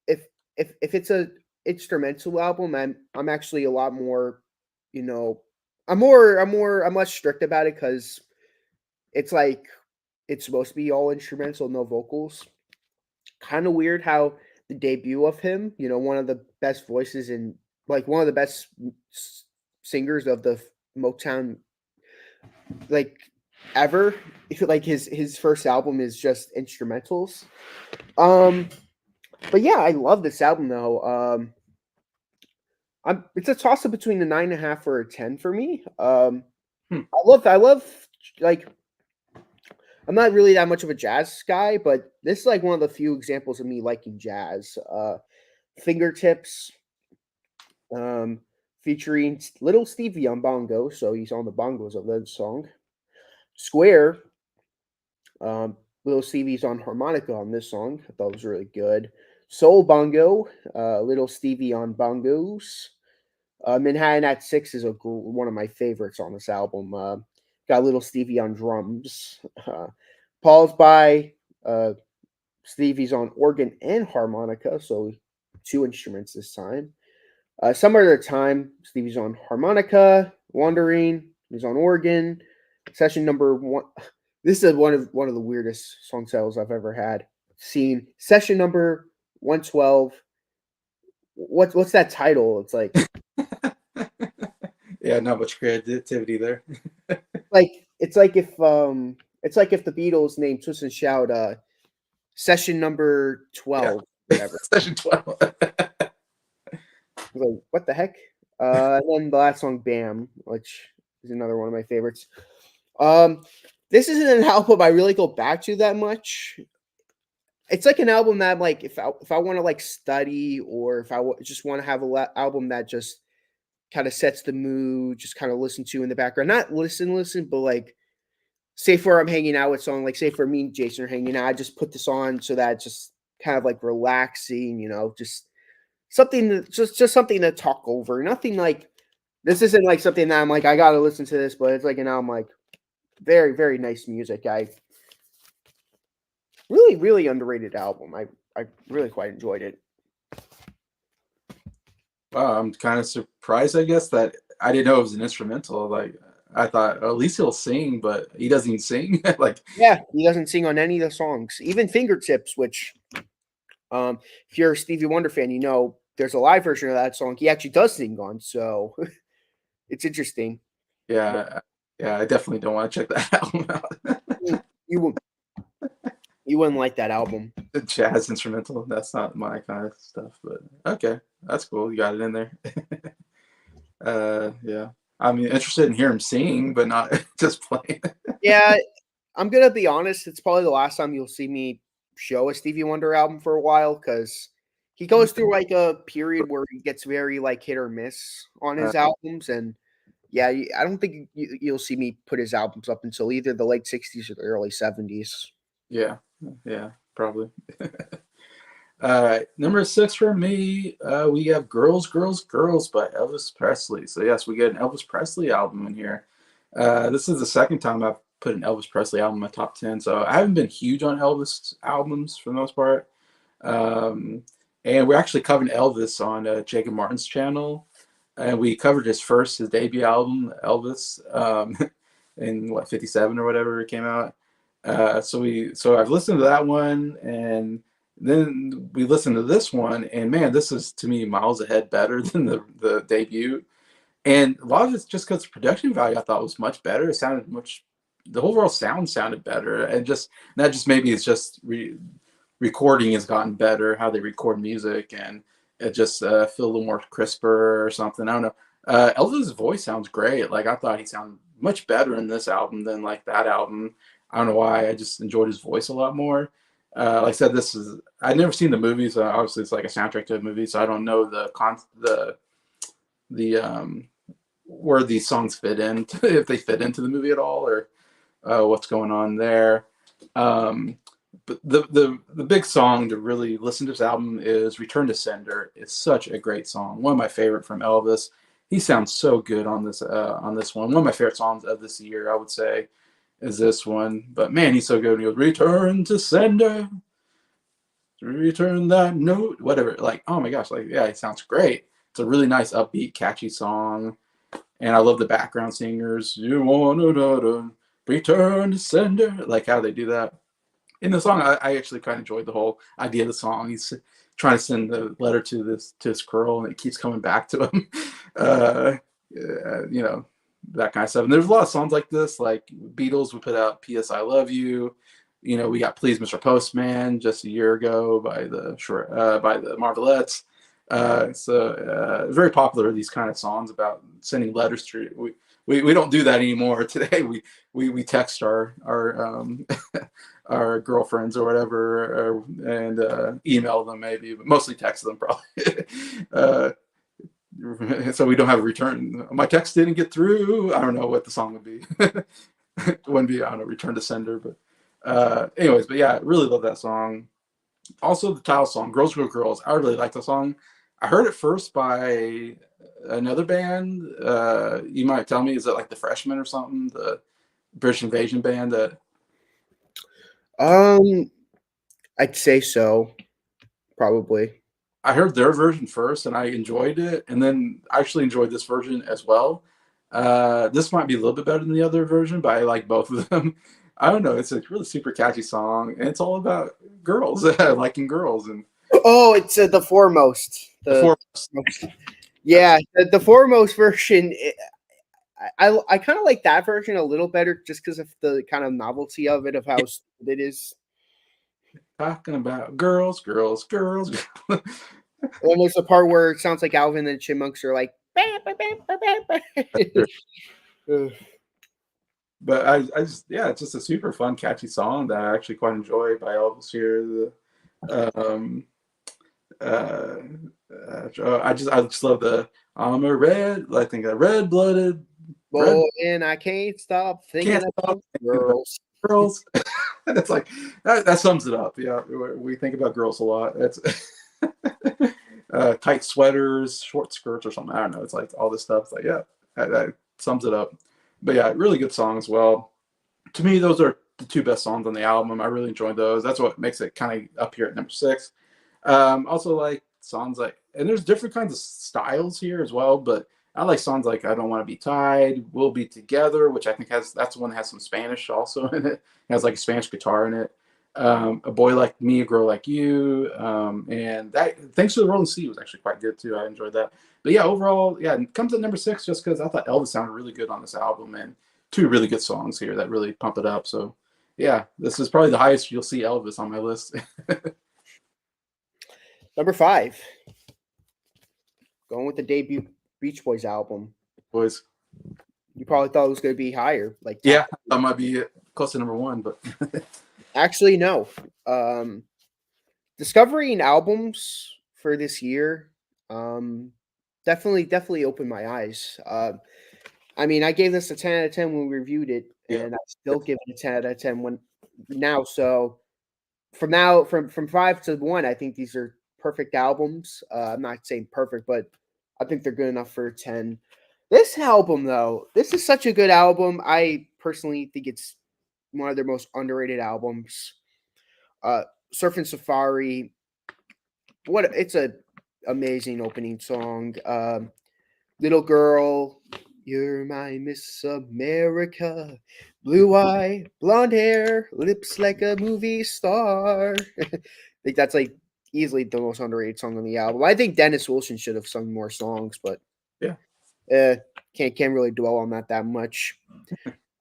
if if it's a instrumental album, I'm actually a lot more, you know, I'm less strict about it because it's like it's supposed to be all instrumental, no vocals. Kind of weird how the debut of him, one of the best voices in like one of the best singers of the Motown like ever. Like his first album is just instrumentals. Um But yeah, I love this album though. It's a toss up between a 9.5 or a 10 for me. Hmm. I love like I'm not really that much of a jazz guy, but this is like one of the few examples of me liking jazz. Fingertips, um, featuring Little Stevie on bongo, so he's on the bongos of that song. Square, um, Little Stevie's on harmonica on this song. I thought it was really good. Soul bongo, Little Stevie on bongos. Manhattan at Six is one of my favorites on this album. Got Little Stevie on drums. Paul's by Stevie's on organ and harmonica, so two instruments this time. Some other time, Stevie's on harmonica. Wandering, he's on organ. Session number one. This is one of the weirdest song titles I've ever had seen. Session number 112. What's that title? It's Yeah, not much creativity there. it's like if the Beatles named Twist and Shout session number Yeah. 12, whatever. Session 12. Like, what the heck? And then the last song, Bam, which is another one of my favorites. Um, this isn't an album I really go back to that much. It's like an album that I'm like, if I want to like study, or if just want to have album that just kind of sets the mood, just kind of listen to in the background, not listen, but like say for I'm hanging out with someone, like say for me and Jason are hanging out, I just put this on so that it's just kind of like relaxing, just something just something to talk over. Nothing like this isn't like something that I'm like I gotta listen to this, but it's like an album like very very nice music. I really underrated album. I really quite enjoyed it. Wow, I'm kind of surprised, I guess, that I didn't know it was an instrumental. Like, I thought, at least he'll sing, but he doesn't even sing. Like, Yeah, he doesn't sing on any of the songs, even Fingertips, which if you're a Stevie Wonder fan, there's a live version of that song he actually does sing on. So it's interesting. But yeah, yeah, I definitely don't want to check that album out. you wou- you wouldn't like that album. The jazz instrumental, that's not my kind of stuff, but okay, that's cool. You got it in there. Yeah. I mean, interested in hearing him sing, but not just playing. Yeah, I'm gonna be honest. It's probably the last time you'll see me show a Stevie Wonder album for a while because he goes through like a period where he gets very like hit or miss on Uh, his albums, and yeah, I don't think you'll see me put his albums up until either the late '60s or the early '70s. yeah, yeah, probably. All right, number six for me, we have "Girls, Girls, Girls" by Elvis Presley. So yes, we get an Elvis Presley album in here. This is the second time I've put an Elvis Presley album in my top 10. So I haven't been huge on Elvis albums for the most part. Um, and we're actually covering Elvis on Jacob Martin's channel, and we covered his debut album, Elvis, in what, '57 or whatever it came out. So I've listened to that one, and then we listened to this one, and man, this is to me miles ahead better than the debut. And a lot of it's just because the production value I thought was much better. It sounded much, the overall sound sounded better, and just that just maybe it's just recording has gotten better, how they record music, and it just feel a little more crisper or something. I don't know. Elvis' voice sounds great. Like I thought he sounded much better in this album than like that album. I don't know why. I just enjoyed his voice a lot more. Like I said, this is I'd never seen the movies. Obviously, it's like a soundtrack to a movie, so I don't know the where these songs fit in, if they fit into the movie at all, or what's going on there. Um, but the big song to really listen to this album is "Return to Sender." It's such a great song, one of my favorite from Elvis. He sounds so good on this one. One of my favorite songs of this year, I would say, is this one. But man, he's so good. He goes, "Return to Sender, return that note," whatever. Like, oh my gosh, like yeah, it sounds great. It's a really nice, upbeat, catchy song, and I love the background singers. You wanna return to sender, like how they do that in the song. I actually kind of enjoyed the whole idea of the song. He's trying to send the letter to this girl, and it keeps coming back to him. uh, you know, that kind of stuff. And there's a lot of songs like this. Like Beatles would put out "P.S. I Love You." We got "Please, Mr. Postman" just a year ago by the Marvelettes. Very popular, these kind of songs about sending letters to. We don't do that anymore today. We text our our girlfriends or whatever, and email them maybe, but mostly text them probably. uh, so we don't have a return. My text didn't get through. I don't know what the song would be. It wouldn't be, I don't know, return to sender. But anyways, but yeah, really love that song. Also, the title song, "Girls Go Girls." I really like the song. I heard it first by another band. You might tell me, is it like the Freshmen or something? The British Invasion band that Um, I'd say so, probably. I heard their version first and I enjoyed it, and then I actually enjoyed this version as well. This might be a little bit better than the other version, but I like both of them. I don't know. It's a really super catchy song, and it's all about girls liking girls and Oh, it's the foremost. the The four. That's yeah, the foremost version. I kind of like that version a little better, just because of the kind of novelty of it, of how stupid it is. talking about girls, girls, girls. And there's the part where it sounds like Alvin and the Chipmunks are like. Ugh. But I just, yeah, it's just a super fun, catchy song that I actually quite enjoy by Elvis here. Um, uh, I just love the I'm a red, I think a red blooded, red Boy, and I can't stop thinking can't stop about thinking about girls. girls. It's like that sums it up. Yeah, we think about girls a lot. It's tight sweaters, short skirts, or something. I don't know. It's like all this stuff. It's like, yeah, that sums it up. But yeah, really good song as well. To me, those are the two best songs on the album. I really enjoyed those. That's what makes it kind of up here at number 6. Also like songs like, and there's different kinds of styles here as well, but I like songs like "I Don't Want to Be Tied," "We'll Be Together," which I think that's the one that has some Spanish also in it. It has like a Spanish guitar in it. "A Boy Like Me, a Girl Like You," and that "Thanks to the Rolling Sea" was actually quite good too. I enjoyed that. But yeah, overall, yeah, it comes at number 6 just because I thought Elvis sounded really good on this album, and two really good songs here that really pump it up. So yeah, this is probably the highest you'll see Elvis on my list. Number 5, going with the debut Beach Boys album. Boys. You probably thought it was going to be higher, like top. Yeah, that might be close to number 1, but Actually, no. Um, Discovering albums for this year, um, definitely opened my eyes. I mean, I gave this a 10 out of 10 when we reviewed it, yeah, and I still give it a 10 out of 10 when now. So from 5 to 1, I think these are perfect albums. I'm not saying perfect, but I think they're good enough for a 10. This album, though, this is such a good album. I personally think it's one of their most underrated albums. Uh, Surfing Safari, it's a amazing opening song. Little Girl, you're my Miss America. Blue eye, blonde hair, lips like a movie star. I think that's like easily the most underrated song on the album. I think Dennis Wilson should have sung more songs, but yeah, uh, can't really dwell on that much.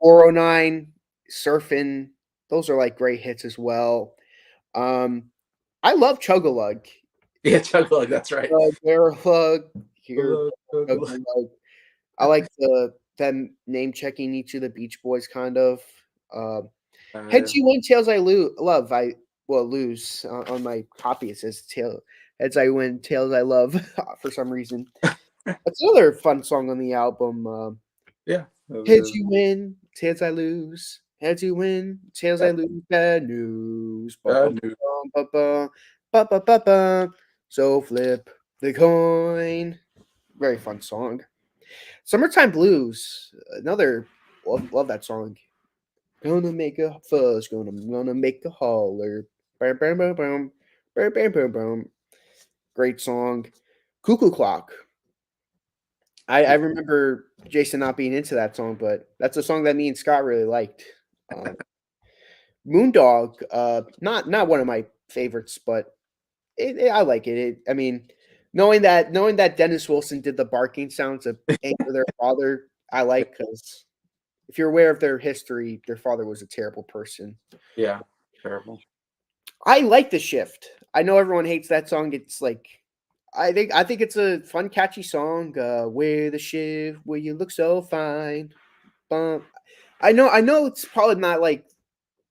409, Surfing, those are like great hits as well. Um, I love Chug-a-Lug. yeah. Chuck Lug, that's right. Chug-a-lug, here, Chug Chug-a-lug. I like them name checking each of the Beach Boys kind of. Uh, Heads yeah. you win, tails I love. I lose on my copy. It says heads I win, tails I love for some reason. That's another fun song on the album. Yeah, Heads you win, tails I lose. Heads you win, tails I lose. Bad news. Ba, ba, bad news. ba, ba, ba, ba, ba, ba. So flip the coin. Very fun song. Summertime Blues. Another love that song. Gonna make a fuss. Gonna make a holler. Bam, bam, bam, bam. Bam, bam, bam, bam. Great song. Cuckoo Clock. I remember Jason not being into that song, but that's a song that me and Scott really liked. Um, Moondog, not one of my favorites, but I like it. I mean, knowing that Dennis Wilson did the barking sounds to anger their father, I like, because if you're aware of their history, their father was a terrible person. Yeah, Terrible. I like the shift. I know everyone hates that song. It's like I think it's a fun, catchy song. Where the shift, where you look so fine. Bum. I know it's probably not like,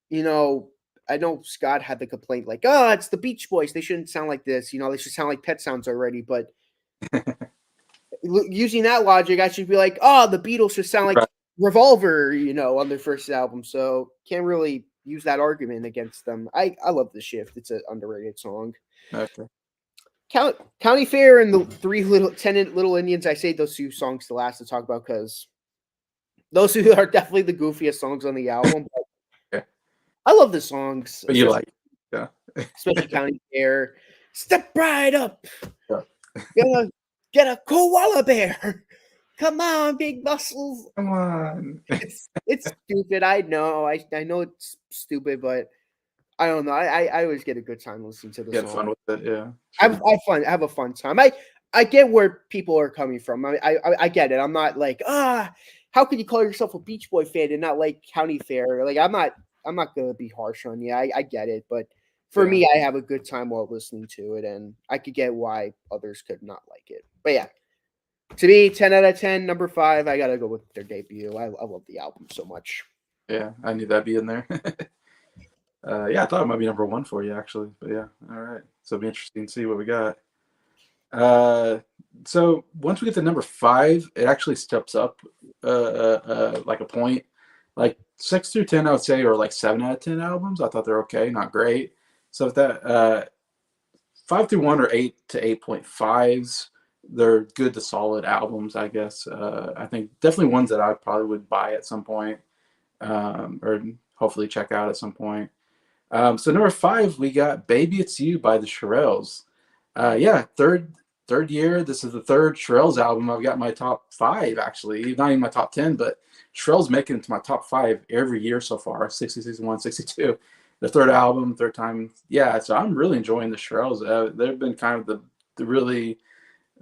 you know, I know Scott had the complaint like, oh, it's the Beach Boys. They shouldn't sound like this. They should sound like Pet Sounds already. But using that logic, I should be like, oh, the Beatles should sound like Right. Revolver, on their first album. So can't really use that argument against them. I love the shift. It's an underrated song. Okay. County Fair and the three little tenant little Indians. I say those two songs to last to talk about because those two are definitely the goofiest songs on the album. But Yeah. I love the songs, But you like, yeah. especially County Fair. Step right up, Yeah. gonna get a koala bear. Come on, big muscles. Come on. It's stupid. I know. I know it's stupid, but I don't know. I always get a good time listening to the You had song. fun with it, yeah. I've, Sure. I've fun. I have a fun time. I get where people are coming from. I get it. I'm not like how could you call yourself a Beach Boy fan and not like County Fair? Like I'm not gonna be harsh on you. I get it, but for Yeah. me, I have a good time while listening to it, and I could get why others could not like it. But yeah, to me, 10 out of 10, number 5. I gotta go with their debut. I love the album so much. Yeah. I knew that'd be in there. Yeah, I thought it might be number one for you actually. But yeah. All right. So it'll be interesting to see what we got. Uh, so once we get to number 5, it actually steps up like a point. Like 6 through 10, I would say, are like 7 out of 10 albums. I thought they're okay, not great. So if that 5 through 1 are 8 to 8.5s. They're good to solid albums, I guess. I think definitely ones that I probably would buy at some point, or hopefully check out at some point. So number 5, we got "Baby It's You" by the Shirelles. Yeah, third year. This is the third Shirelles album I've got in my top 5. Actually, not even my top 10, but Shirelles making it to my top 5 every year so far. 60, 61, 62. The third album, third time. Yeah, so I'm really enjoying the Shirelles. They've been kind of the really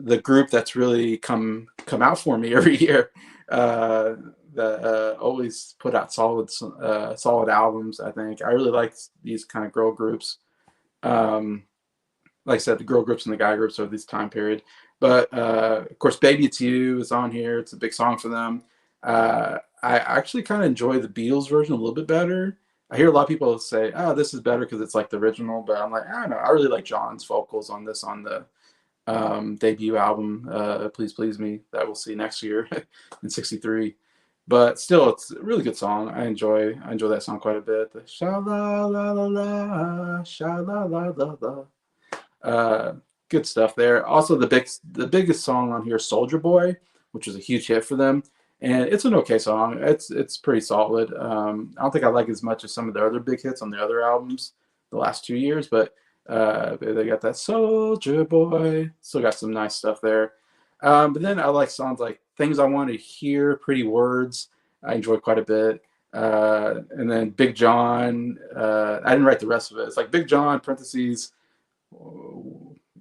the group that's really come out for me every year. Uh, that always put out solid albums. I think I really like these kind of girl groups. Um, like I said, the girl groups and the guy groups of this time period. But of course, "Baby It's You" is on here. It's a big song for them. I actually kind of enjoy the Beatles version a little bit better. I hear a lot of people say, "Oh, this is better because it's like the original," but I'm like, I don't know. I really like John's vocals on this on the debut album, "Please Please Me," that we'll see next year in '63. But still, it's a really good song. I enjoy that song quite a bit. The sha la la la la, sha la la la la. Uh, Good stuff there. Also, the biggest song on here, "Soldier Boy," which was a huge hit for them, and it's an okay song. It's pretty solid. I don't think I like it as much as some of the other big hits on the other albums the last 2 years, but they got that "Soldier Boy." Still got some nice stuff there. But then I like songs like "Things I Want to Hear," "Pretty Words." I enjoy quite a bit. And then "Big John." I didn't write the rest of it. It's like "Big John," parentheses,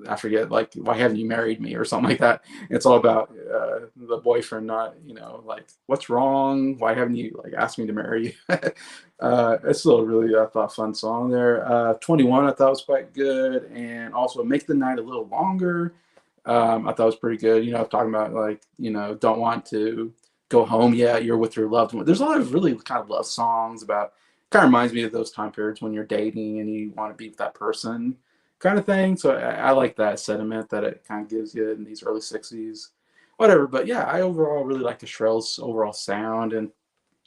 I forget, like, "Why haven't you married me?" or something like that. It's all about the boyfriend not, like, "What's wrong? Why haven't you like asked me to marry you?" It's still a really, I thought, fun song there. 21, I thought was quite good, and also "Make the Night a Little Longer." I thought was pretty good. Talking about like, don't want to go home yet. You're with your loved one. There's a lot of really kind of love songs about. Kind of reminds me of those time periods when you're dating and you want to be with that person kind of thing. So I like that sentiment that it kind of gives you in these early '60s, whatever. But yeah, I overall really like the Shrells' overall sound, and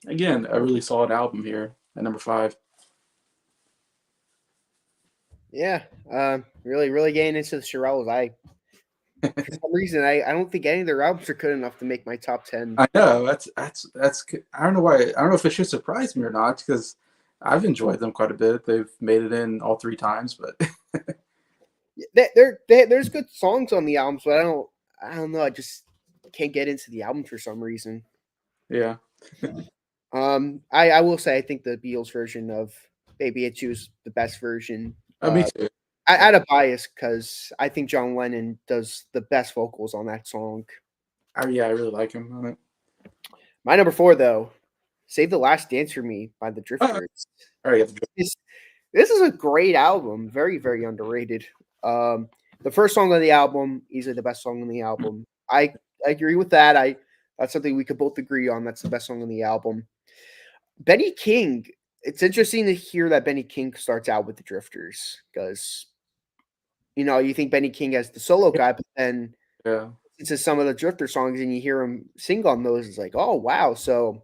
again, a really solid album here at number 5. Yeah, really, really getting into the Shirelles. For some reason, I don't think any of their albums are good enough to make my top 10. I know that's. I don't know why. I don't know if it should surprise me or not because I've enjoyed them quite a bit. They've made it in all 3 times, but There's good songs on the albums, but I don't know. I just can't get into the album for some reason. yeah. I will say I think the Beatles version of "Baby It's You" is the best version. Me too. I Yeah. add a bias because I think John Lennon does the best vocals on that song. Yeah, I really like him on it. My number 4, though, "Save the Last Dance for Me" by the Oh, Drifters. all right. This is a great album. Very, very underrated. Um, the first song on the album, easily the best song on the album. I agree with that. That's something we could both agree on. That's the best song on the album. Benny King. It's interesting to hear that Benny King starts out with the Drifters because you think Benny King as the solo guy, but then Yeah, into some of the Drifter songs and you hear him sing on those, it's like, oh wow. So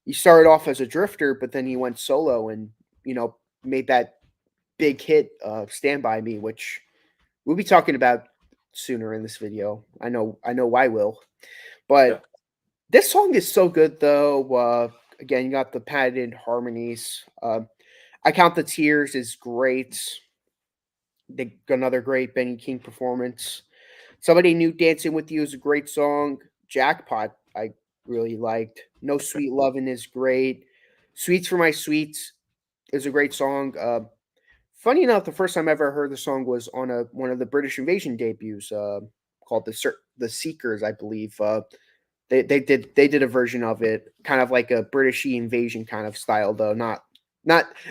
he started off as a Drifter, but then he went solo and made that big hit, "Stand by Me," which we'll be talking about sooner in this video. I know I will. yeah, But this song is so good though. Again, you got the padded harmonies. I Count the Tears is great. Another great Benny King performance. Somebody New Dancing with You is a great song. Jackpot, I really liked. No Sweet Lovin' is great. Sweets for My Sweets is a great song. Funny enough, the first time I ever heard the song was on one of the British Invasion debuts, called the Seekers, I believe. They did a version of it, kind of like a Britishy invasion kind of style, though. Not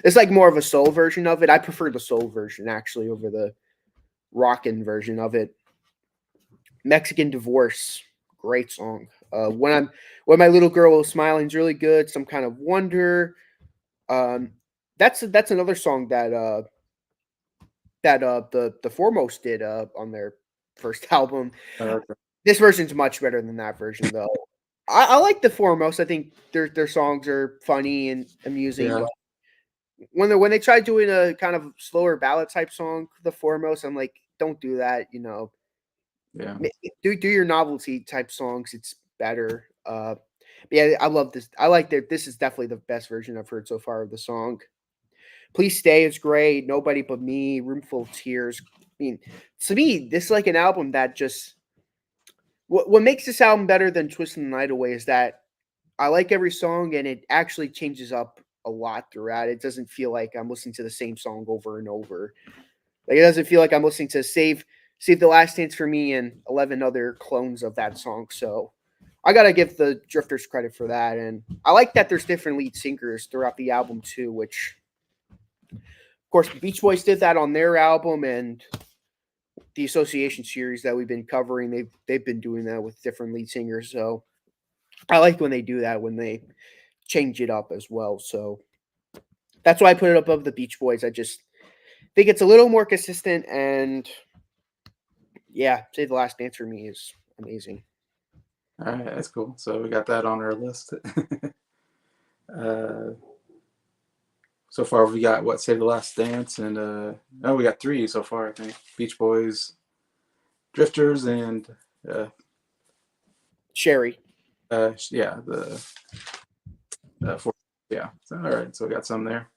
it's like more of a soul version of it. I prefer the soul version actually over the rockin' version of it. Mexican Divorce, great song. When my little girl was smiling is really good. Some Kind of Wonder. Um, that's another song that the Foremost did on their first album. okay. This version's much better than that version, though. I like the Foremost. I think their songs are funny and amusing. Yeah, But when they try doing a kind of slower ballad type song, the Foremost, I'm like, don't do that. yeah. Do your novelty type songs. It's better. Yeah, I love this. I like that. This is definitely the best version I've heard so far of the song. Please Stay is great. Nobody But Me, Roomful of Tears. I mean, to me, this is like an album that just what makes this album better than Twisting the Night Away is that I like every song and it actually changes up a lot throughout. It doesn't feel like I'm listening to the same song over and over. Like it doesn't feel like I'm listening to Save the Last Dance for Me and 11 other clones of that song. So I gotta give the Drifters credit for that, and I like that there's different lead singers throughout the album too, which of course, Beach Boys did that on their album, and the Association series that we've been covering, they've been doing that with different lead singers. So I like when they do that, when they change it up as well. So that's why I put it above the Beach Boys. I just think it's a little more consistent, and yeah, Save the Last Dance for Me is amazing. All right, that's cool. So we got that on our list. uh, so far, we got what? Save the Last Dance, and we got three so far. I think Beach Boys, Drifters, and uh, Sherry. yeah, the four. Yeah. So, all right, so we got some there.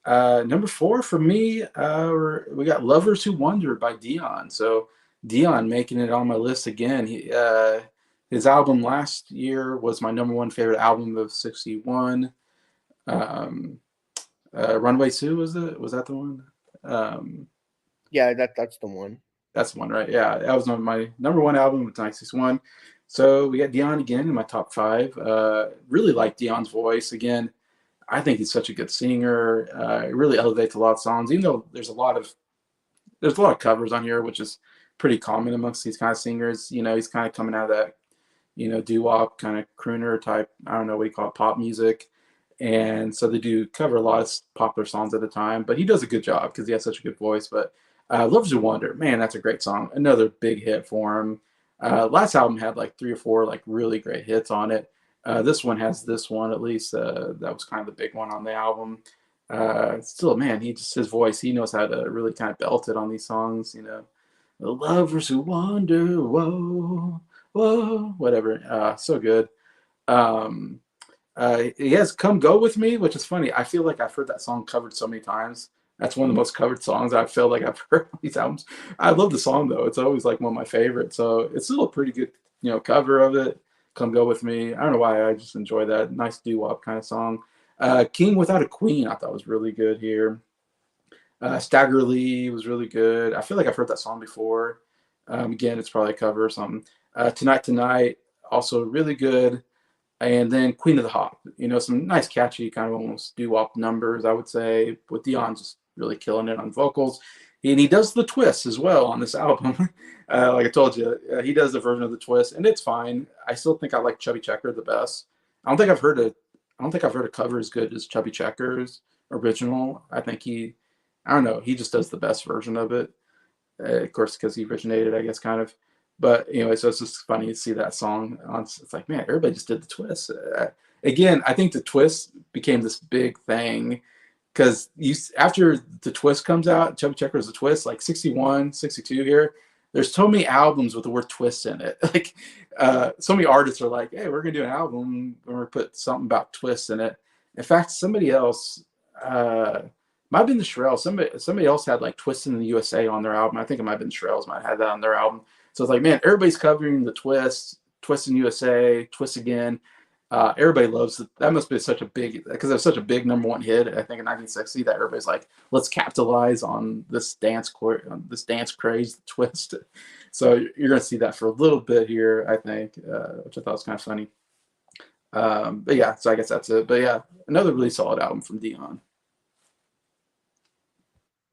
Number four for me, we got "Lovers Who Wander" by Dion. So Dion making it on my list again. His album last year was my number one favorite album of '61. Um, Runaway Sue was that the one? Um, Yeah, that's the one. that's the one, right? Yeah, that was my number one album of 1961. So we got Dion again in my top five. Really like Dion's voice again. I think he's such a good singer. It really elevates a lot of songs, even though there's a lot of covers on here, which is pretty common amongst these kind of singers. He's kind of coming out of that, doo wop kind of crooner type. I don't know what you call it, pop music, and so they do cover a lot of popular songs at the time. But he does a good job because he has such a good voice. But "Loves You Wonder," man, that's a great song. Another big hit for him. Last album had like three or four like really great hits on it. This one has this one at least. That was kind of the big one on the album. Still, man, his voice, he knows how to really kind of belt it on these songs. The lovers who wander, whoa, whoa, whatever. So good. Um, he has "Come Go With Me," which is funny. I feel like I've heard that song covered so many times. That's one of the most covered songs I feel like I've heard on these albums. I love the song though; it's always like one of my favorites. So it's still a pretty good, cover of it. "Come Go With Me." I don't know why, I just enjoy that nice doo wop kind of song. "King Without a Queen" I thought was really good here. "Stagger Lee" was really good. I feel like I've heard that song before. Again, it's probably a cover or something. "Tonight Tonight" also really good. And then Queen of the Hop, some nice catchy kind of almost doo-wop numbers, I would say, with Dion just really killing it on vocals. And he does the twist as well on this album. Like I told you, he does the version of the twist, and it's fine. I still think I like Chubby Checker the best. I don't think I've heard a, I don't think I've heard a cover as good as Chubby Checker's original. I think I don't know, he just does the best version of it. Of course, because he originated, I guess, kind of. But anyway, so it's just funny to see that song. It's like, man, everybody just did the twist. Again, I think the twist became this big thing because after the twist comes out, Chubby Checker's the twist, like 61, 62 here. There's so many albums with the word twist in it. Like, so many artists are like, hey, we're gonna do an album, we're gonna put something about twists in it. In fact, somebody else, might have been the Shirelles. Somebody else had like Twist in the USA on their album. I think it might have been the Shirelles might have had that on their album. So it's like, man, everybody's covering the Twist in USA, Twist again. Everybody loves it. That must be such a big, because it was such a big number one hit, I think, in 1960, that everybody's like, let's capitalize on this dance craze, Twist. So you're gonna see that for a little bit here, I think, which I thought was kind of funny. But yeah, so I guess that's it. But yeah, another really solid album from Dion.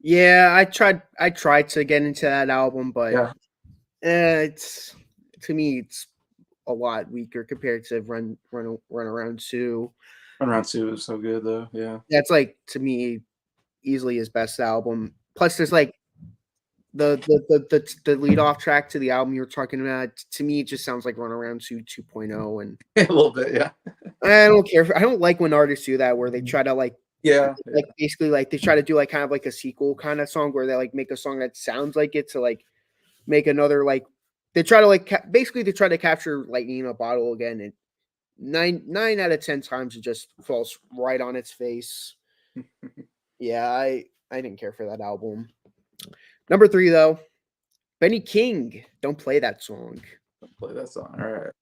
Yeah, I tried to get into that album, but Yeah, it's to me it's a lot weaker compared to Run Around 2. Run Around Sue is so good though. Yeah, That's like to me easily his best album. Plus, there's like the lead off track to the album you were talking about. To me, it just sounds like Run Around 2 2.0, and a little bit. Yeah, I don't care. I don't like when artists do that where they try to yeah, like basically like they try to do like kind of like a sequel kind of song where they like make a song that sounds like it to like make another like they try to like basically they try to capture lightning in a bottle again, and nine out of 10 times it just falls right on its face. Yeah, I didn't care for that album. Number 3 though, Benny King. Don't play that song. play that song. All right.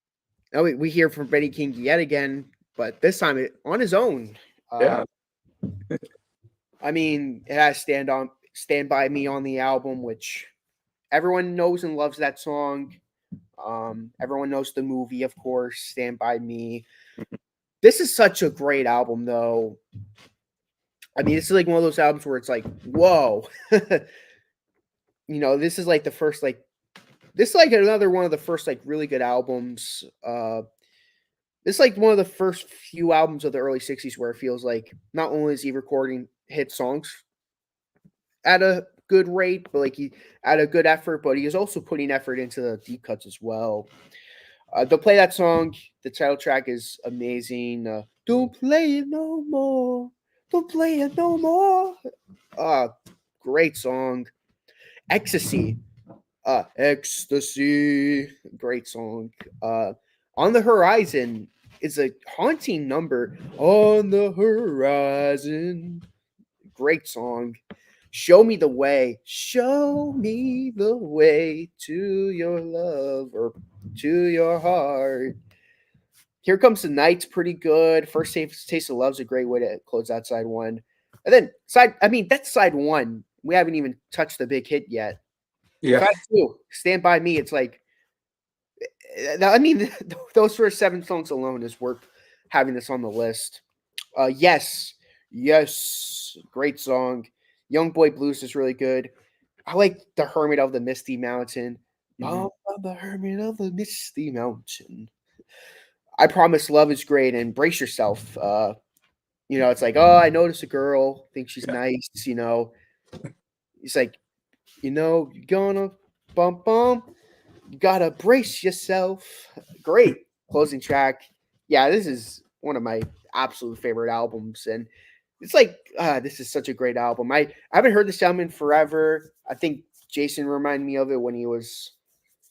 Now we hear from Benny King yet again, but this time on his own. Yeah, I mean, it has Stand By Me on the album, which everyone knows and loves that song. Everyone knows the movie, of course, Stand By Me. This is such a great album, though. I mean, this is like one of those albums where it's like, whoa. This is like the first, like, this is like another one of the first, like, really good albums. This is like one of the first few albums of the early 60s where it feels like not only is he recording hit songs at a good rate, but like he at a good effort, but he is also putting effort into the deep cuts as well. Don't play that song. The title track is amazing. Don't play it no more. Don't play it no more. Great song. Ecstasy. Ecstasy. Great song. On the Horizon is a haunting number. On the Horizon. Great song. Show Me the Way. Show me the way to your love or to your heart. Here Comes the Night's pretty good. First Taste of Love's a great way to close out side one. And then that's side one. We haven't even touched the big hit yet. yeah, Side two, Stand By Me. It's like, I mean, those first 7 songs alone is worth having this on the list. Yes, great song. Young Boy Blues is really good. I like The Hermit of the Misty Mountain. Mhm. The Hermit of the Misty Mountain. I Promise Love is great, and Brace Yourself. It's like, oh, I notice a girl, think she's Yeah. nice, It's like, you're gonna bump bump. You gotta brace yourself. Great closing track. Yeah, this is one of my absolute favorite albums, and it's like this is such a great album. I haven't heard this album in forever. I think Jason reminded me of it when he was.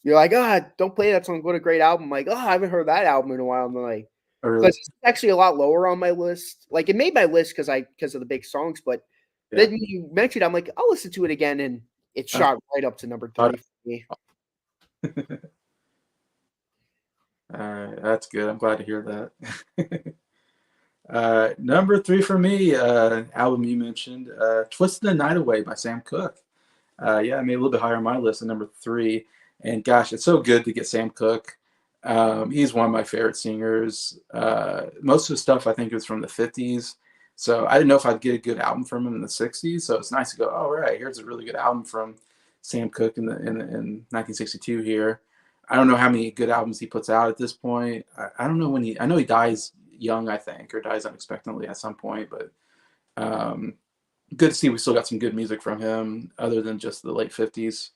You're like, don't play that song. What a great album! I'm like, I haven't heard that album in a while. I'm like, Oh, really? because it's actually a lot lower on my list. Like it made my list because of the big songs, but Yeah. then you mentioned, I'm like, I'll listen to it again, and it shot right up to number 3 for me. All right, that's good. I'm glad to hear that. Number 3 for me, album you mentioned, "Twisting the Night Away" by Sam Cooke. Yeah, I made a little bit higher on my list at number 3. And gosh, it's so good to get Sam Cooke. He's one of my favorite singers. Most of his stuff I think is from the 50s. So I didn't know if I'd get a good album from him in the 60s. So it's nice to go, oh, right, here's a really good album from Sam Cooke in 1962 here. I don't know how many good albums he puts out at this point. I don't know when I know he dies young, I think, or dies unexpectedly at some point, but um, good to see we still got some good music from him other than just the late 50s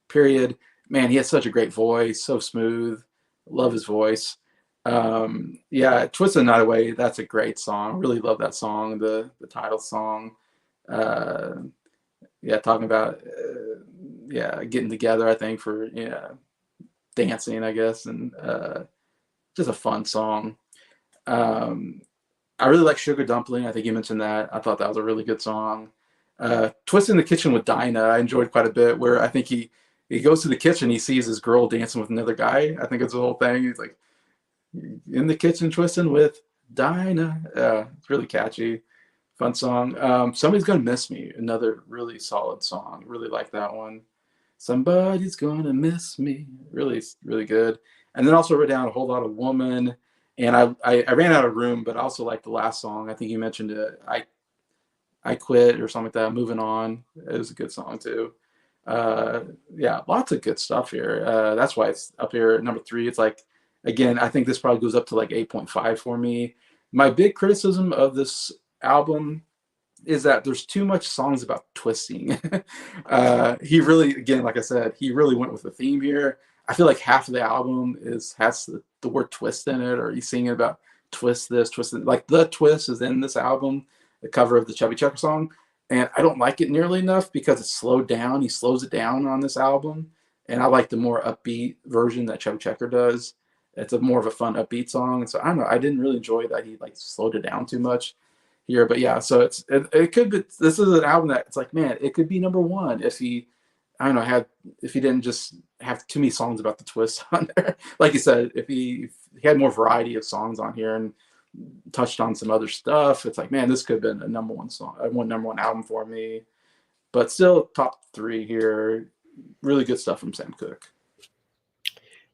period. Man, he has such a great voice, so smooth. Love his voice. Yeah, Twisted Night Away, that's a great song. Really love that song, the title song. Uh, yeah, talking about yeah, getting together, I think, for yeah, dancing, I guess, and just a fun song. Um, I really like Sugar Dumpling. I think you mentioned that. I thought that was a really good song. Twist in the Kitchen with Dinah, I enjoyed quite a bit. Where I think he goes to the kitchen, he sees his girl dancing with another guy. I think it's the whole thing. He's like in the kitchen twisting with Dinah. It's really catchy, fun song. Somebody's Gonna Miss Me, another really solid song. Really like that one. Somebody's gonna miss me. Really, really good. And then also wrote down a whole lot of Woman. And I ran out of room, but I also like the last song. I think you mentioned it. I quit or something like that. Moving on. It was a good song too. Uh, yeah, lots of good stuff here. That's why it's up here at number 3. It's like again, I think this probably goes up to like 8.5 for me. My big criticism of this album is that there's too much songs about twisting. He really, again, like I said, he really went with the theme here. I feel like half of the album has the word twist in it, or he's singing about twist this, twist that. Like the twist is in this album, the cover of the Chubby Checker song, and I don't like it nearly enough because it's slowed down. He slows it down on this album, and I like the more upbeat version that Chubby Checker does. It's a more of a fun upbeat song, and so I don't know. I didn't really enjoy that he like slowed it down too much here, but yeah, so it could be. This is an album that it's like, man, it could be number 1 if he, I don't know, if he didn't just have too many songs about the twist on there. Like you said, if he had more variety of songs on here and touched on some other stuff, it's like, man, this could have been a number 1 song, number 1 album for me. But still, top 3 here. Really good stuff from Sam Cooke.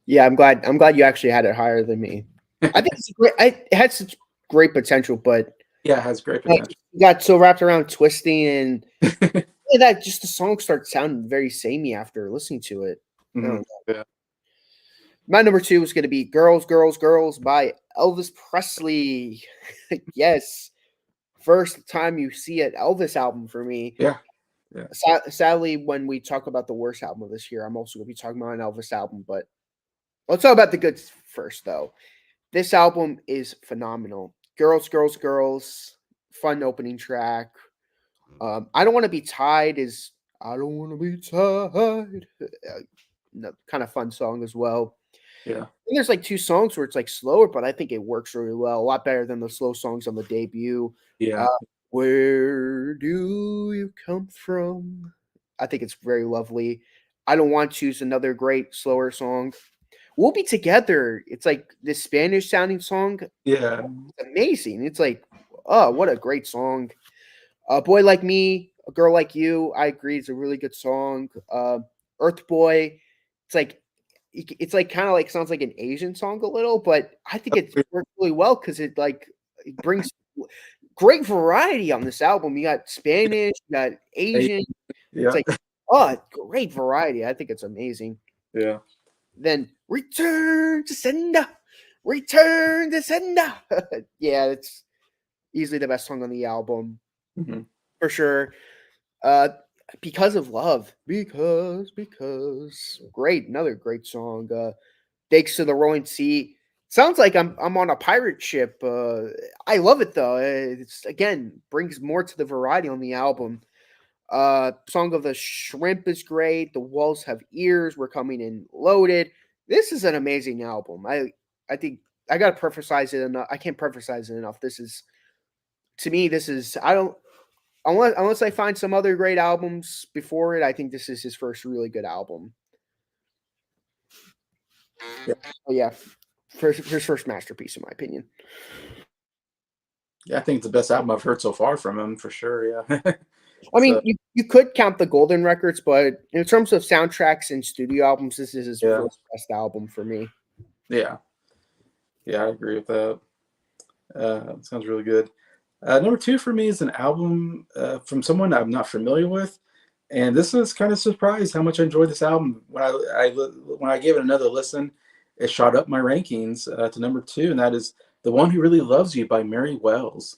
Yeah, I'm glad you actually had it higher than me. I think it's great. It had such great potential, but Yeah, it has great like, potential. you got so wrapped around twisting and yeah, that just the song starts sounding very samey after listening to it. I don't Mhm. know. Yeah, My number 2 is going to be "Girls, Girls, Girls" by Elvis Presley. Yes, first time you see an Elvis album for me. yeah, yeah, Sadly, when we talk about the worst album of this year, I'm also going to be talking about an Elvis album. But let's talk about the good first, though. This album is phenomenal. "Girls, Girls, Girls," fun opening track. "I Don't Want to Be Tied" is "I Don't Want to Be Tied." Kind of fun song as well. yeah, And there's like 2 songs where it's like slower, but I think it works really well. A lot better than the slow songs on the debut. Uh, yeah, Where do you come from? I think it's very lovely. "I Don't Want to" is another great slower song. "We'll Be Together." It's like this Spanish sounding song. yeah. It's amazing. It's like, oh, what a great song. "A Boy Like Me," "A Girl Like You," I agree, it's a really good song. "Earth Boy," it's like it's like kind of like sounds like an Asian song a little, but I think it works really well because it brings great variety on this album. You got Spanish, you got Asian. It's Yeah, like, oh, great variety. I think it's amazing. yeah. Then "Return to Sender," "Return to Sender." Yeah, it's easily the best song on the album Mhm. for sure. Uh, "Because of Love," because great, another great song. "Thanks to the Rolling Sea." Sounds like I'm on a pirate ship. I love it though. It's again brings more to the variety on the album. "Song of the Shrimp" is great. "The Walls Have Ears," "We're Coming In Loaded." This is an amazing album. I think I gotta preface it enough. I can't preface it enough. This is to me. This is I don't unless I find some other great albums before it. I think this is his first really good album. Yeah. Oh yeah, his first masterpiece in my opinion. Yeah, I think it's the best album I've heard so far from him for sure. Yeah. I mean, So you could count the Golden records, but in terms of soundtracks and studio albums, this is his yeah, first best album for me. yeah. Yeah, I agree with that. Sounds really good. Number two for me is an album from someone I'm not familiar with, and this is kind of surprised how much I enjoyed this album. When I gave it another listen, it shot up my rankings to number two, and that is "The One Who Really Loves You" by Mary Wells.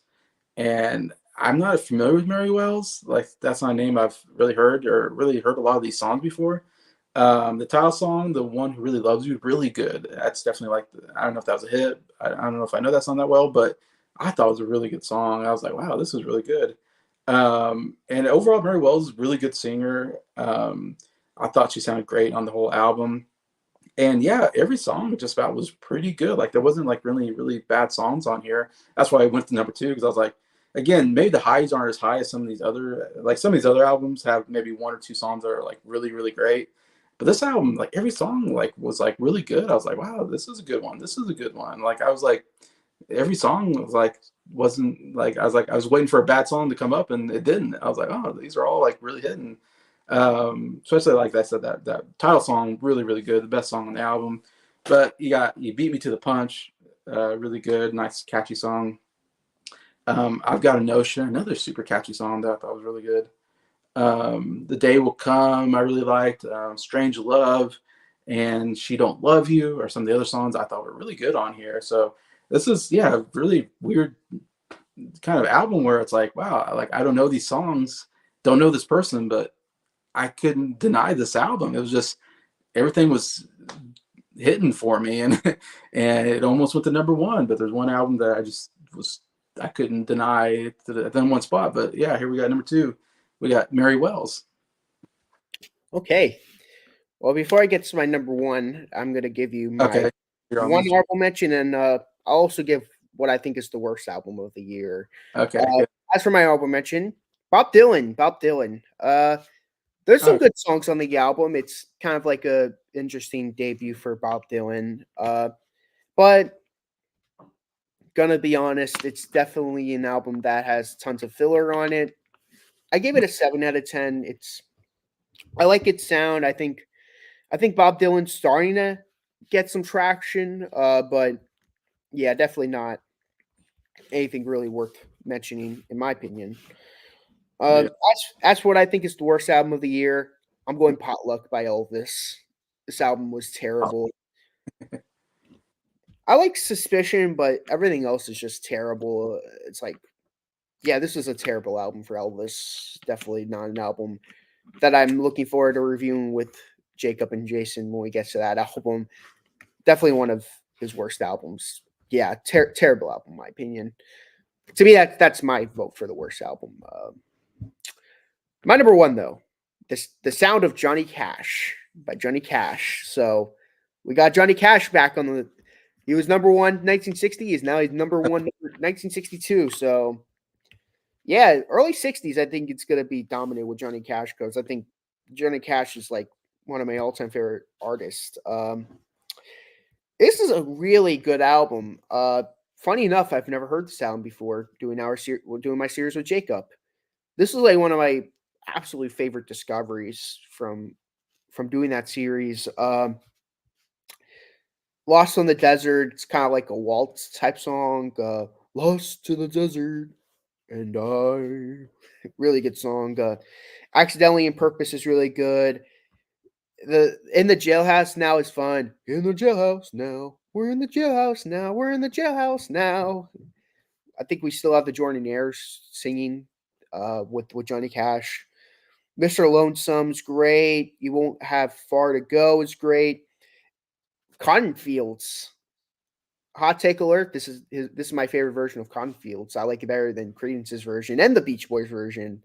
And I'm not familiar with Mary Wells. Like that's not a name I've really heard a lot of these songs before. The title song, "The One Who Really Loves You," really good. That's definitely I don't know if that was a hit. I don't know if I know that song that well, but I thought it was a really good song. I was like, wow, this is really good. And overall, Mary Wells is a really good singer. I thought she sounded great on the whole album. And yeah, every song just about was pretty good. Like there wasn't like really bad songs on here. That's why I went to number two because I was like, again, maybe the highs aren't as high as some of these other albums have maybe one or two songs that are like really great. But this album, like every song, like was like really good. I was like, wow, this is a good one. This is a good one. Like I was like, every song was like wasn't like I was waiting for a bad song to come up and it didn't. I was like, oh, these are all like really hitting. Especially like I said, that title song really good, the best song on the album. But you beat me to the punch, really good, nice catchy song. I've got a notion, another super catchy song that I thought was really good. The Day Will Come, I really liked. Strange Love and She Don't Love You or some of the other songs I thought were really good on here. So this is a really weird kind of album where it's like, wow, like I don't know these songs, don't know this person, but I couldn't deny this album. It was just everything was hitting for me, and and it almost went to number one. But there's one album that I couldn't deny to the one spot. But yeah, here we got number two. We got Mary Wells. Okay. Well, before I get to my number one, I'm going to give you my Okay, you're on one this. honorable mention, and I'll also give what I think is the worst album of the year. Okay, Uh, good. as for my honorable mention, Bob Dylan. Bob Dylan. There's some Okay, good songs on the album. It's kind of like a interesting debut for Bob Dylan. But gonna be honest, it's definitely an album that has tons of filler on it. I gave it a 7 out of 10. I like its sound. I think Bob Dylan's starting to get some traction. But yeah, definitely not anything really worth mentioning in my opinion. yeah. That's what I think is the worst album of the year. I'm going Potluck by Elvis. This album was terrible. I like Suspicion, but everything else is just terrible. It's like, yeah, this is a terrible album for Elvis. Definitely not an album that I'm looking forward to reviewing with Jacob and Jason when we get to that album. Definitely one of his worst albums. Yeah, terrible album, in my opinion. To me, that's my vote for the worst album. My number one, though, the Sound of Johnny Cash by Johnny Cash. So we got Johnny Cash back on the. He was number one 1960. He's number one 1962. So yeah, early 60s. I think it's gonna be dominant with Johnny Cash because I think Johnny Cash is like one of my all-time favorite artists. This is a really good album. Funny enough, I've never heard this album before. Doing my series with Jacob. This is like one of my absolute favorite discoveries from doing that series. Lost on the Desert. It's kind of like a waltz type song. Lost to the desert and I. Really good song. Accidentally in Purpose is really good. The In the Jailhouse Now is fun. In the jailhouse now. We're in the jailhouse now. We're in the jailhouse now. I think we still have the Jordanaires singing with Johnny Cash. Mr. Lonesome's great. You Won't Have Far to Go is great. Cotton Fields. Hot take alert. This is my favorite version of Cotton Fields. I like it better than Credence's version and the Beach Boys version.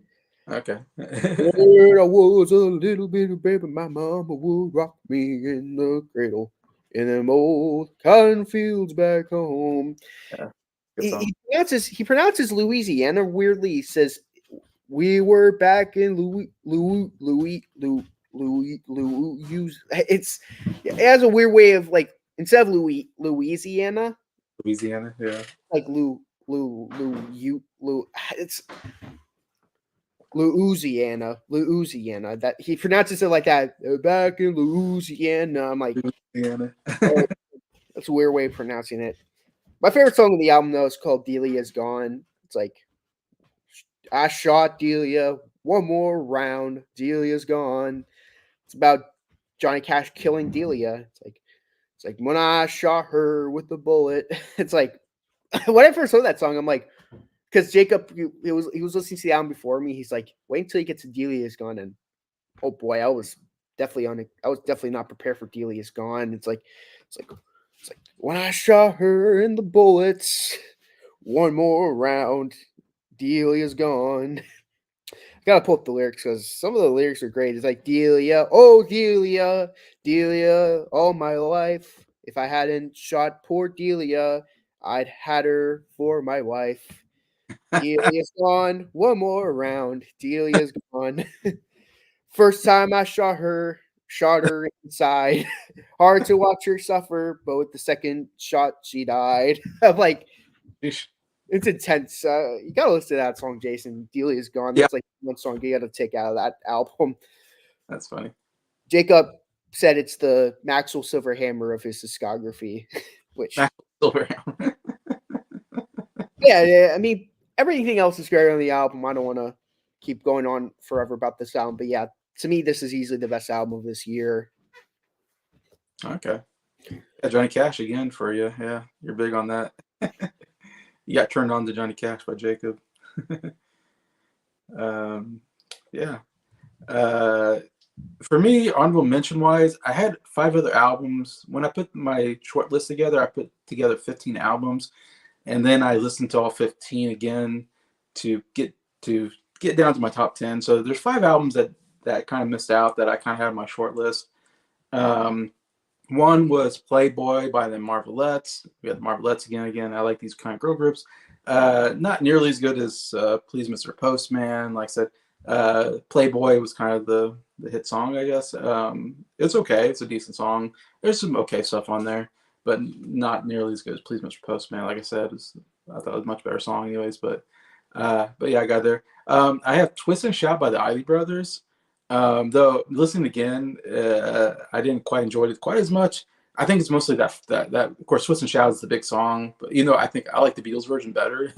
Okay. When I was a little bitty baby, my mama would rock me in the cradle in them old cotton fields back home. Yeah, good He, song. he pronounces Louisiana weirdly. He says we were back in Louis. It has a weird way of like instead of Louisiana, Louisiana. Yeah. like it's Louisiana. That he pronounces it like that. Back in Louisiana. I'm like, Louisiana. oh, that's a weird way of pronouncing it. My favorite song on the album though is called "Delia's Gone." It's like I shot Delia one more round. Delia's gone. It's about Johnny Cash killing Delia. It's like when I shot her with the bullet. It's like when I first heard that song, I'm like, because Jacob, he was listening to the album before me. He's like, wait until you get to Delia's Gone, and oh boy, I was definitely not prepared for Delia's Gone. It's like it's like when I shot her in the bullets, one more round, Delia's gone. I gotta pull up the lyrics because some of the lyrics are great. It's like Delia, oh Delia, Delia, all my life. If I hadn't shot poor Delia, I'd had her for my wife. Delia's gone, one more round. Delia's gone. First time I shot her inside. Hard to watch her suffer, but with the second shot, she died. I'm like, Sheesh. it's intense. You gotta listen to that song, Jason. Delia's gone. Yeah, That's like one song you gotta take out of that album. that's funny. Jacob said it's the Maxwell Silverhammer of his discography, which Max Silverhammer. yeah. I mean, everything else is great on the album. I don't want to keep going on forever about this album, but yeah, to me, this is easily the best album of this year. Okay. Yeah, Johnny Cash again for you. Yeah, you're big on that. You got turned on to Johnny Cash by Jacob. um, yeah. Uh, for me, honorable mention wise, I had 5 other albums. When I put my short list together, I put together 15 albums, and then I listened to all 15 again to to get down to my top 10. So there's 5 albums that kind of missed out that I kind of had on my short list. Um, One was Playboy by the Marvelettes. We had the Marvelettes again. I like these kind of girl groups. Not nearly as good as Please Mr. Postman. Like I said, Playboy was kind of the hit song, I guess. It's okay. It's a decent song. There's some okay stuff on there, but not nearly as good as Please Mr. Postman. Like I said, I thought it was a much better song anyways. But yeah, I got there. I have Twist and Shout by the Ivy Brothers. Though listening again, I didn't quite enjoy it quite as much. I think it's mostly that of course Twist and Shout is the big song, but I think I like the Beatles version better.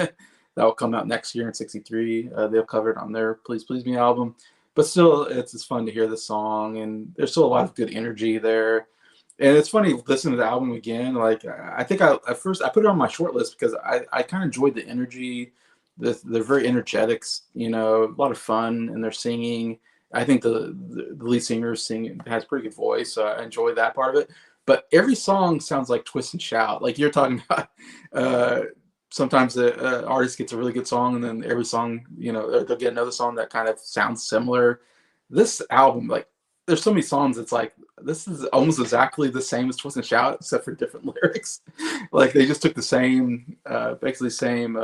That will come out next year in '63. They'll cover it on their Please Please Me album. But still, it's fun to hear the song, and there's still a lot of good energy there. And it's funny listening to the album again. Like I think at first I put it on my short list because I kind of enjoyed the energy. They're very energetic. A lot of fun, and they're singing. I think the lead singer has a pretty good voice, so I enjoy that part of it. But every song sounds like Twist and Shout. Like you're talking about, sometimes the artist gets a really good song, and then every song, they'll get another song that kind of sounds similar. This album, like, there's so many songs. It's like this is almost exactly the same as Twist and Shout, except for different lyrics. Like they just took the same, basically same.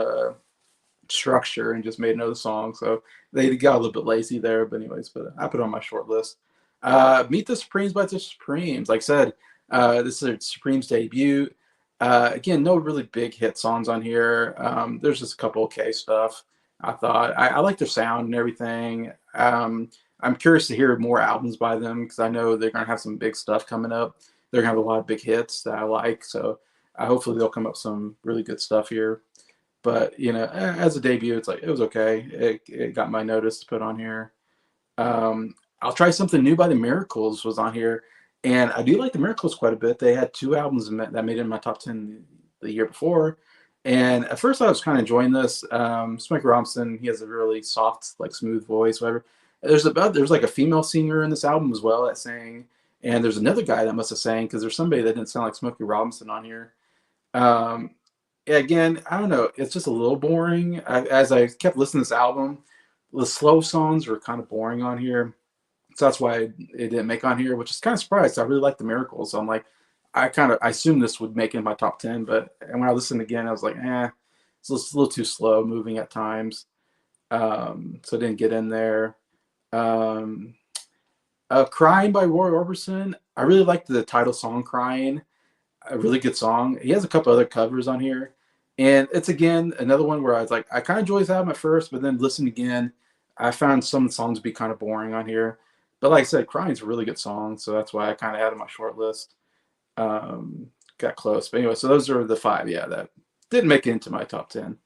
Structure and just made another song. So they got a little bit lazy there. But anyways, I put it on my short list. Meet the Supremes by the Supremes. Like I said, this is Supremes debut. Again, no really big hit songs on here. There's just a couple okay stuff. I thought I like their sound and everything. I'm curious to hear more albums by them because I know they're gonna have some big stuff coming up. They're gonna have a lot of big hits that I like. So hopefully they'll come up with some really good stuff here. But as a debut, it's like it was okay. It got my notice to put on here. I'll try something new by the Miracles was on here, and I do like the Miracles quite a bit. They had 2 albums that made it in my top 10 the year before, and at first I was kind of enjoying this. Smokey Robinson, he has a really soft, like smooth voice, whatever. There's like a female singer in this album as well that sang, and there's another guy that must have sang because there's somebody that didn't sound like Smokey Robinson on here. Um, Again, I don't know. It's just a little boring. As I kept listening to this album, the slow songs were kind of boring on here. So that's why it didn't make on here, which is kind of surprised. I really like the Miracles. So I'm like, I assumed this would make it in my top 10. But and when I listened again, I was like, it's a little too slow moving at times. So it didn't get in there. Um, Crying by Roy Orbison. I really liked the title song, Crying. A really good song. He has a couple other covers on here. And it's again another one where I was like, I kind of enjoyed this album at first, but then listening again, I found some of the songs to be kind of boring on here. But like I said, Crying is a really good song, so that's why I kind of had it on my short list. Got close. But anyway, so those are the 5, yeah, that didn't make it into my top 10.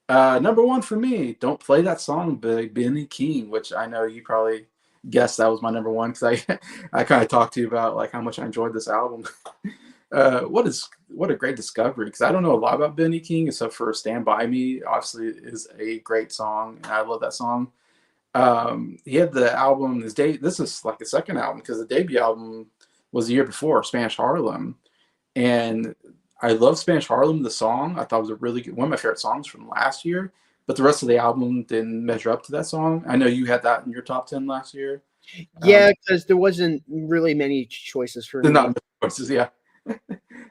Number one for me, Don't Play That Song by Benny King, which I know you probably guessed that was my number one because I kind of talked to you about like how much I enjoyed this album. What a great discovery, because I don't know a lot about Benny King except for Stand By Me. Obviously, is a great song, and I love that song. He had the album, this is like the second album because the debut album was the year before, Spanish Harlem. And I love Spanish Harlem, the song. I thought it was a really good, one of my favorite songs from last year. But the rest of the album didn't measure up to that song. I know you had that in your top 10 last year. Yeah, because there wasn't really many choices for They're me. not choices, yeah.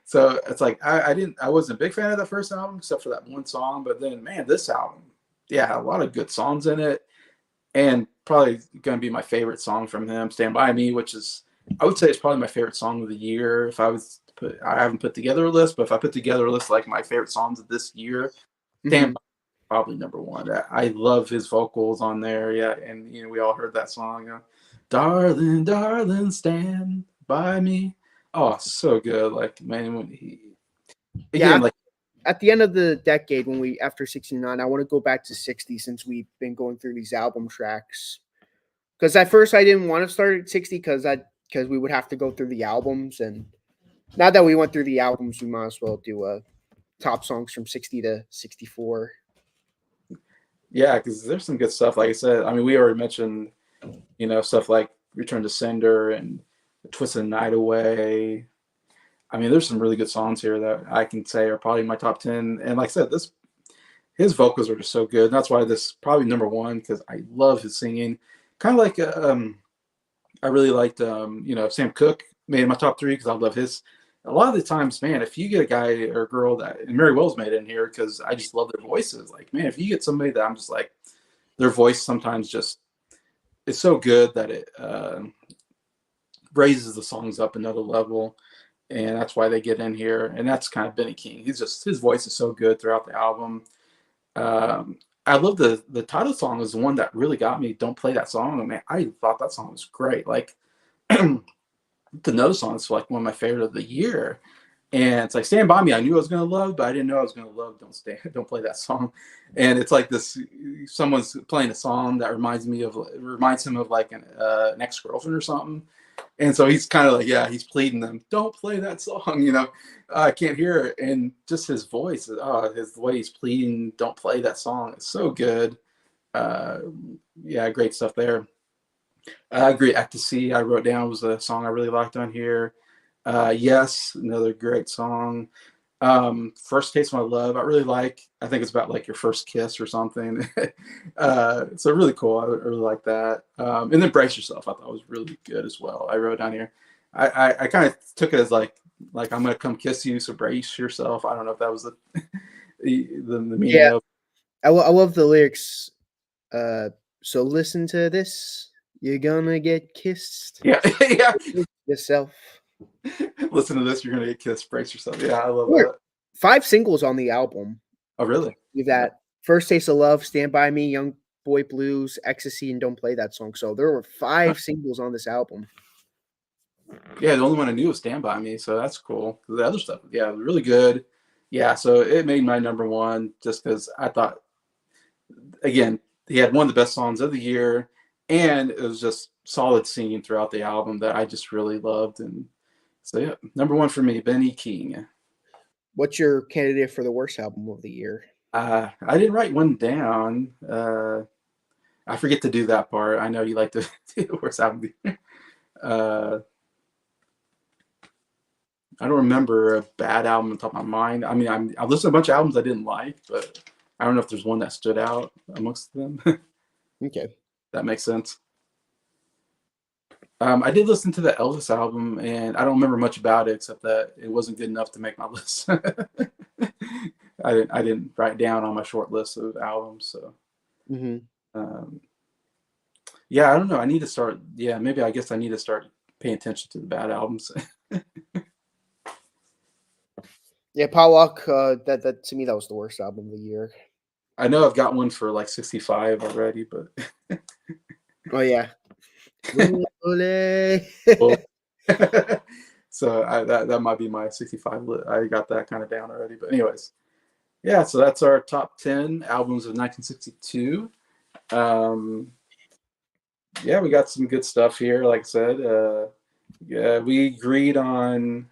So it's like I wasn't a big fan of that first album except for that one song. But then, man, this album, yeah, a lot of good songs in it, and probably going to be my favorite song from him, "Stand By Me," which is, I would say, it's probably my favorite song of the year. If I was to put, I haven't put together a list, but if I put together a list like my favorite songs of this year, "Stand Hmm. By Me" is probably number one. I love his vocals on there, yeah, and we all heard that song, "Darling, darling, stand by me." Oh, so good! Like, man, when he Yeah, again, like, at the end of the decade, when we after 69, I want to go back to 60 since we've been going through these album tracks. Because at first I didn't want to start at 60 because we would have to go through the albums, and now that we went through the albums, we might as well do top songs from 60 to 64. yeah, because there's some good stuff. Like I said, I mean, we already mentioned, stuff like Return to Sender and Twisted Night Away. I mean, there's some really good songs here that I can say are probably my top 10. And like I said, his vocals are just so good. And that's why this is probably number one, because I love his singing. Kind of like, I really liked, Sam Cooke made my top three because I love his. A lot of the times, man, if you get a guy or a girl that, and Mary Wells made it in here because I just love their voices. Like, man, if you get somebody that I'm just like, their voice sometimes just is so good that it raises the songs up another level, and that's why they get in here. And that's kind of Benny King. His voice is so good throughout the album. I love the title song is the one that really got me. Don't Play That Song. I mean, I thought that song was great. Like, the No song is like one of my favorite of the year. And it's like Stand By Me, I knew I was gonna love, but I didn't know I was gonna love Don't Play That Song. And it's like this, someone's playing a song that reminds him of like an ex-girlfriend or something. And so he's kind of like, yeah, he's pleading them, don't play that song, I can't hear it. And just his voice, his way he's pleading, don't play that song. It's so good. Uh, yeah, great stuff there. I agree. Ecstasy, I wrote down, was a song I really liked on here. Yes, another great song. First Taste of My Love, I really like. I think it's about like your first kiss or something. So really cool. I really like that. And then Brace Yourself, I thought was really good as well. I wrote down here. I kind of took it as like I'm gonna come kiss you, so brace yourself. I don't know if that was the meaning Yeah, of. I love the lyrics. Uh, so listen to this. You're gonna get kissed. Yeah, yeah. Yourself. Listen to this, you're gonna get kissed. Brace yourself. Yeah, I love There were that. 5 singles on the album. Oh, really? With Yeah. that First Taste of Love, Stand By Me, Young Boy Blues, Ecstasy, and Don't Play That Song. So there were 5 singles on this album. Yeah, the only one I knew was Stand By Me, so that's cool. The other stuff, yeah, really good. Yeah, so it made my number one just because I thought, again, he had one of the best songs of the year, and it was just solid singing throughout the album that I just really loved. And so, yeah, number one for me, Benny King. What's your candidate for the worst album of the year? I didn't write one down. I forget to do that part. I know you like to do the worst album of the year. I don't remember a bad album on top of my mind. I mean, I listened to a bunch of albums I didn't like, but I don't know if there's one that stood out amongst them. Okay. That makes sense. I did listen to the Elvis album, and I don't remember much about it except that it wasn't good enough to make my list. I didn't write down on my short list of albums. So Hmm. um, yeah, I don't know. I need to start. Yeah, maybe I guess I need to start paying attention to the bad albums. Yeah, Pollock. That to me that was the worst album of the year. I know I've got one for like 65 already, but Oh yeah. Ole. well, so that might be my 65. I got that kind of down already. But anyways, yeah, so that's our top 10 albums of 1962. Um, yeah, we got some good stuff here. Like I said, yeah, we agreed on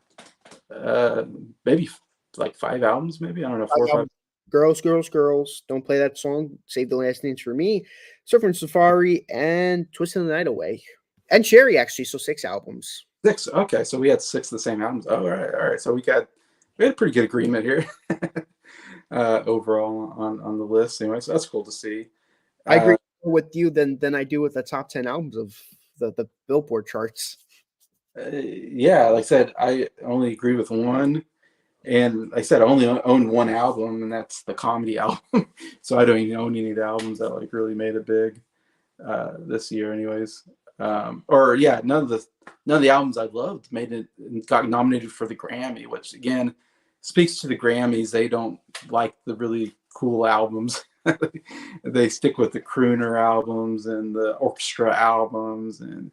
uh, maybe like 5 albums, maybe I don't know, 4 or 5. Girls, girls, girls. Don't play that song. Save the last names for me. Surfer and Safari and Twisting the Night Away. And Sherry, actually. So 6 albums. 6. Okay, so we had 6 of the same albums. Oh, all right, all right. So we had a pretty good agreement here overall on the list. Anyway, so that's cool to see. I agree Uh, more with you than I do with the top 10 albums of the Billboard charts. yeah, like I said, I only agree with one. And like I said, I only own one album, and that's the comedy album. So I don't even own any of the albums that like really made it big this year, anyways. Or yeah, none of the albums I loved made it and got nominated for the Grammy, which again speaks to the Grammys. They don't like the really cool albums. They stick with the crooner albums and the orchestra albums and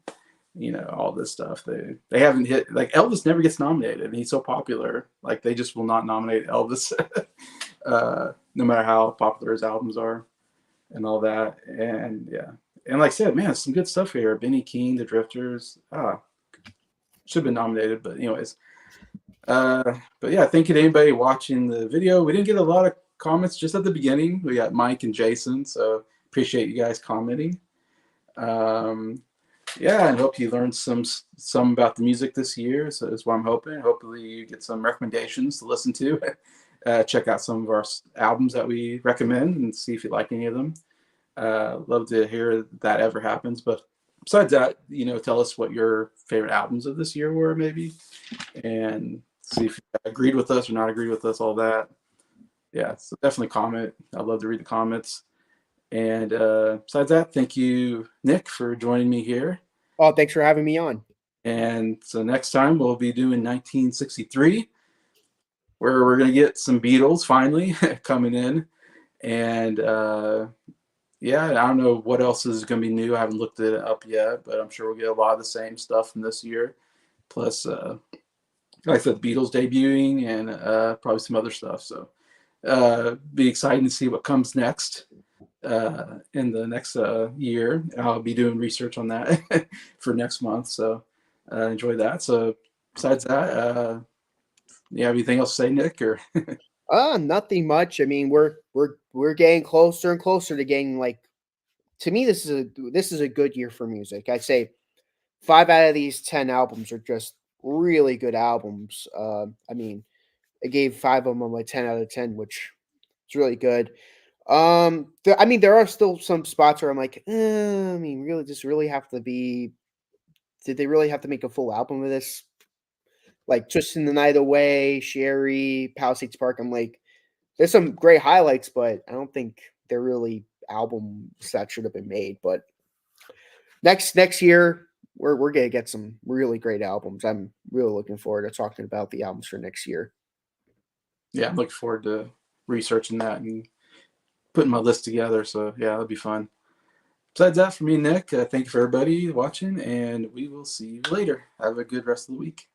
all this stuff. They haven't hit, like, Elvis never gets nominated, and he's so popular. Like, they just will not nominate Elvis, no matter how popular his albums are and all that. And yeah, and like I said, man, some good stuff here. Benny King, The Drifters, should have been nominated, but anyways. But yeah, thank you to anybody watching the video. We didn't get a lot of comments just at the beginning. We got Mike and Jason, so appreciate you guys commenting. Um, yeah, and hope you learned some about the music this year. So that's what I'm hoping. Hopefully, you get some recommendations to listen to. Check out some of our albums that we recommend and see if you like any of them. Love to hear that ever happens. But besides that, tell us what your favorite albums of this year were, maybe, and see if you agreed with us or not agreed with us. All that. Yeah, so definitely comment. I'd love to read the comments. And besides that, thank you, Nick, for joining me here. Oh, thanks for having me on. And so next time we'll be doing 1963, where we're going to get some Beatles finally coming in. And yeah, I don't know what else is going to be new. I haven't looked it up yet, but I'm sure we'll get a lot of the same stuff from this year. Plus, like I said, the Beatles debuting and probably some other stuff. So be exciting to see what comes next in the next year. I'll be doing research on that for next month. So enjoy that. So besides that, you have anything else to say, Nick? Or Nothing much. I mean, we're getting closer and closer to getting like, to me this is a good year for music. I'd say 5 out of these 10 albums are just really good albums. I mean, I gave 5 of them like 10 out of 10, which is really good. I mean, there are still some spots where I'm like, I mean, really, does it really have to be? Did they really have to make a full album of this? Like Twisting the Night Away, Sherry, Palisades Park. I'm like, there's some great highlights, but I don't think they're really albums that should have been made. But next year, we're gonna get some really great albums. I'm really looking forward to talking about the albums for next year. yeah, I'm looking forward to researching that and putting my list together. So yeah, that'll be fun. Besides that, for me, Nick, thank you for everybody watching, and we will see you later. Have a good rest of the week.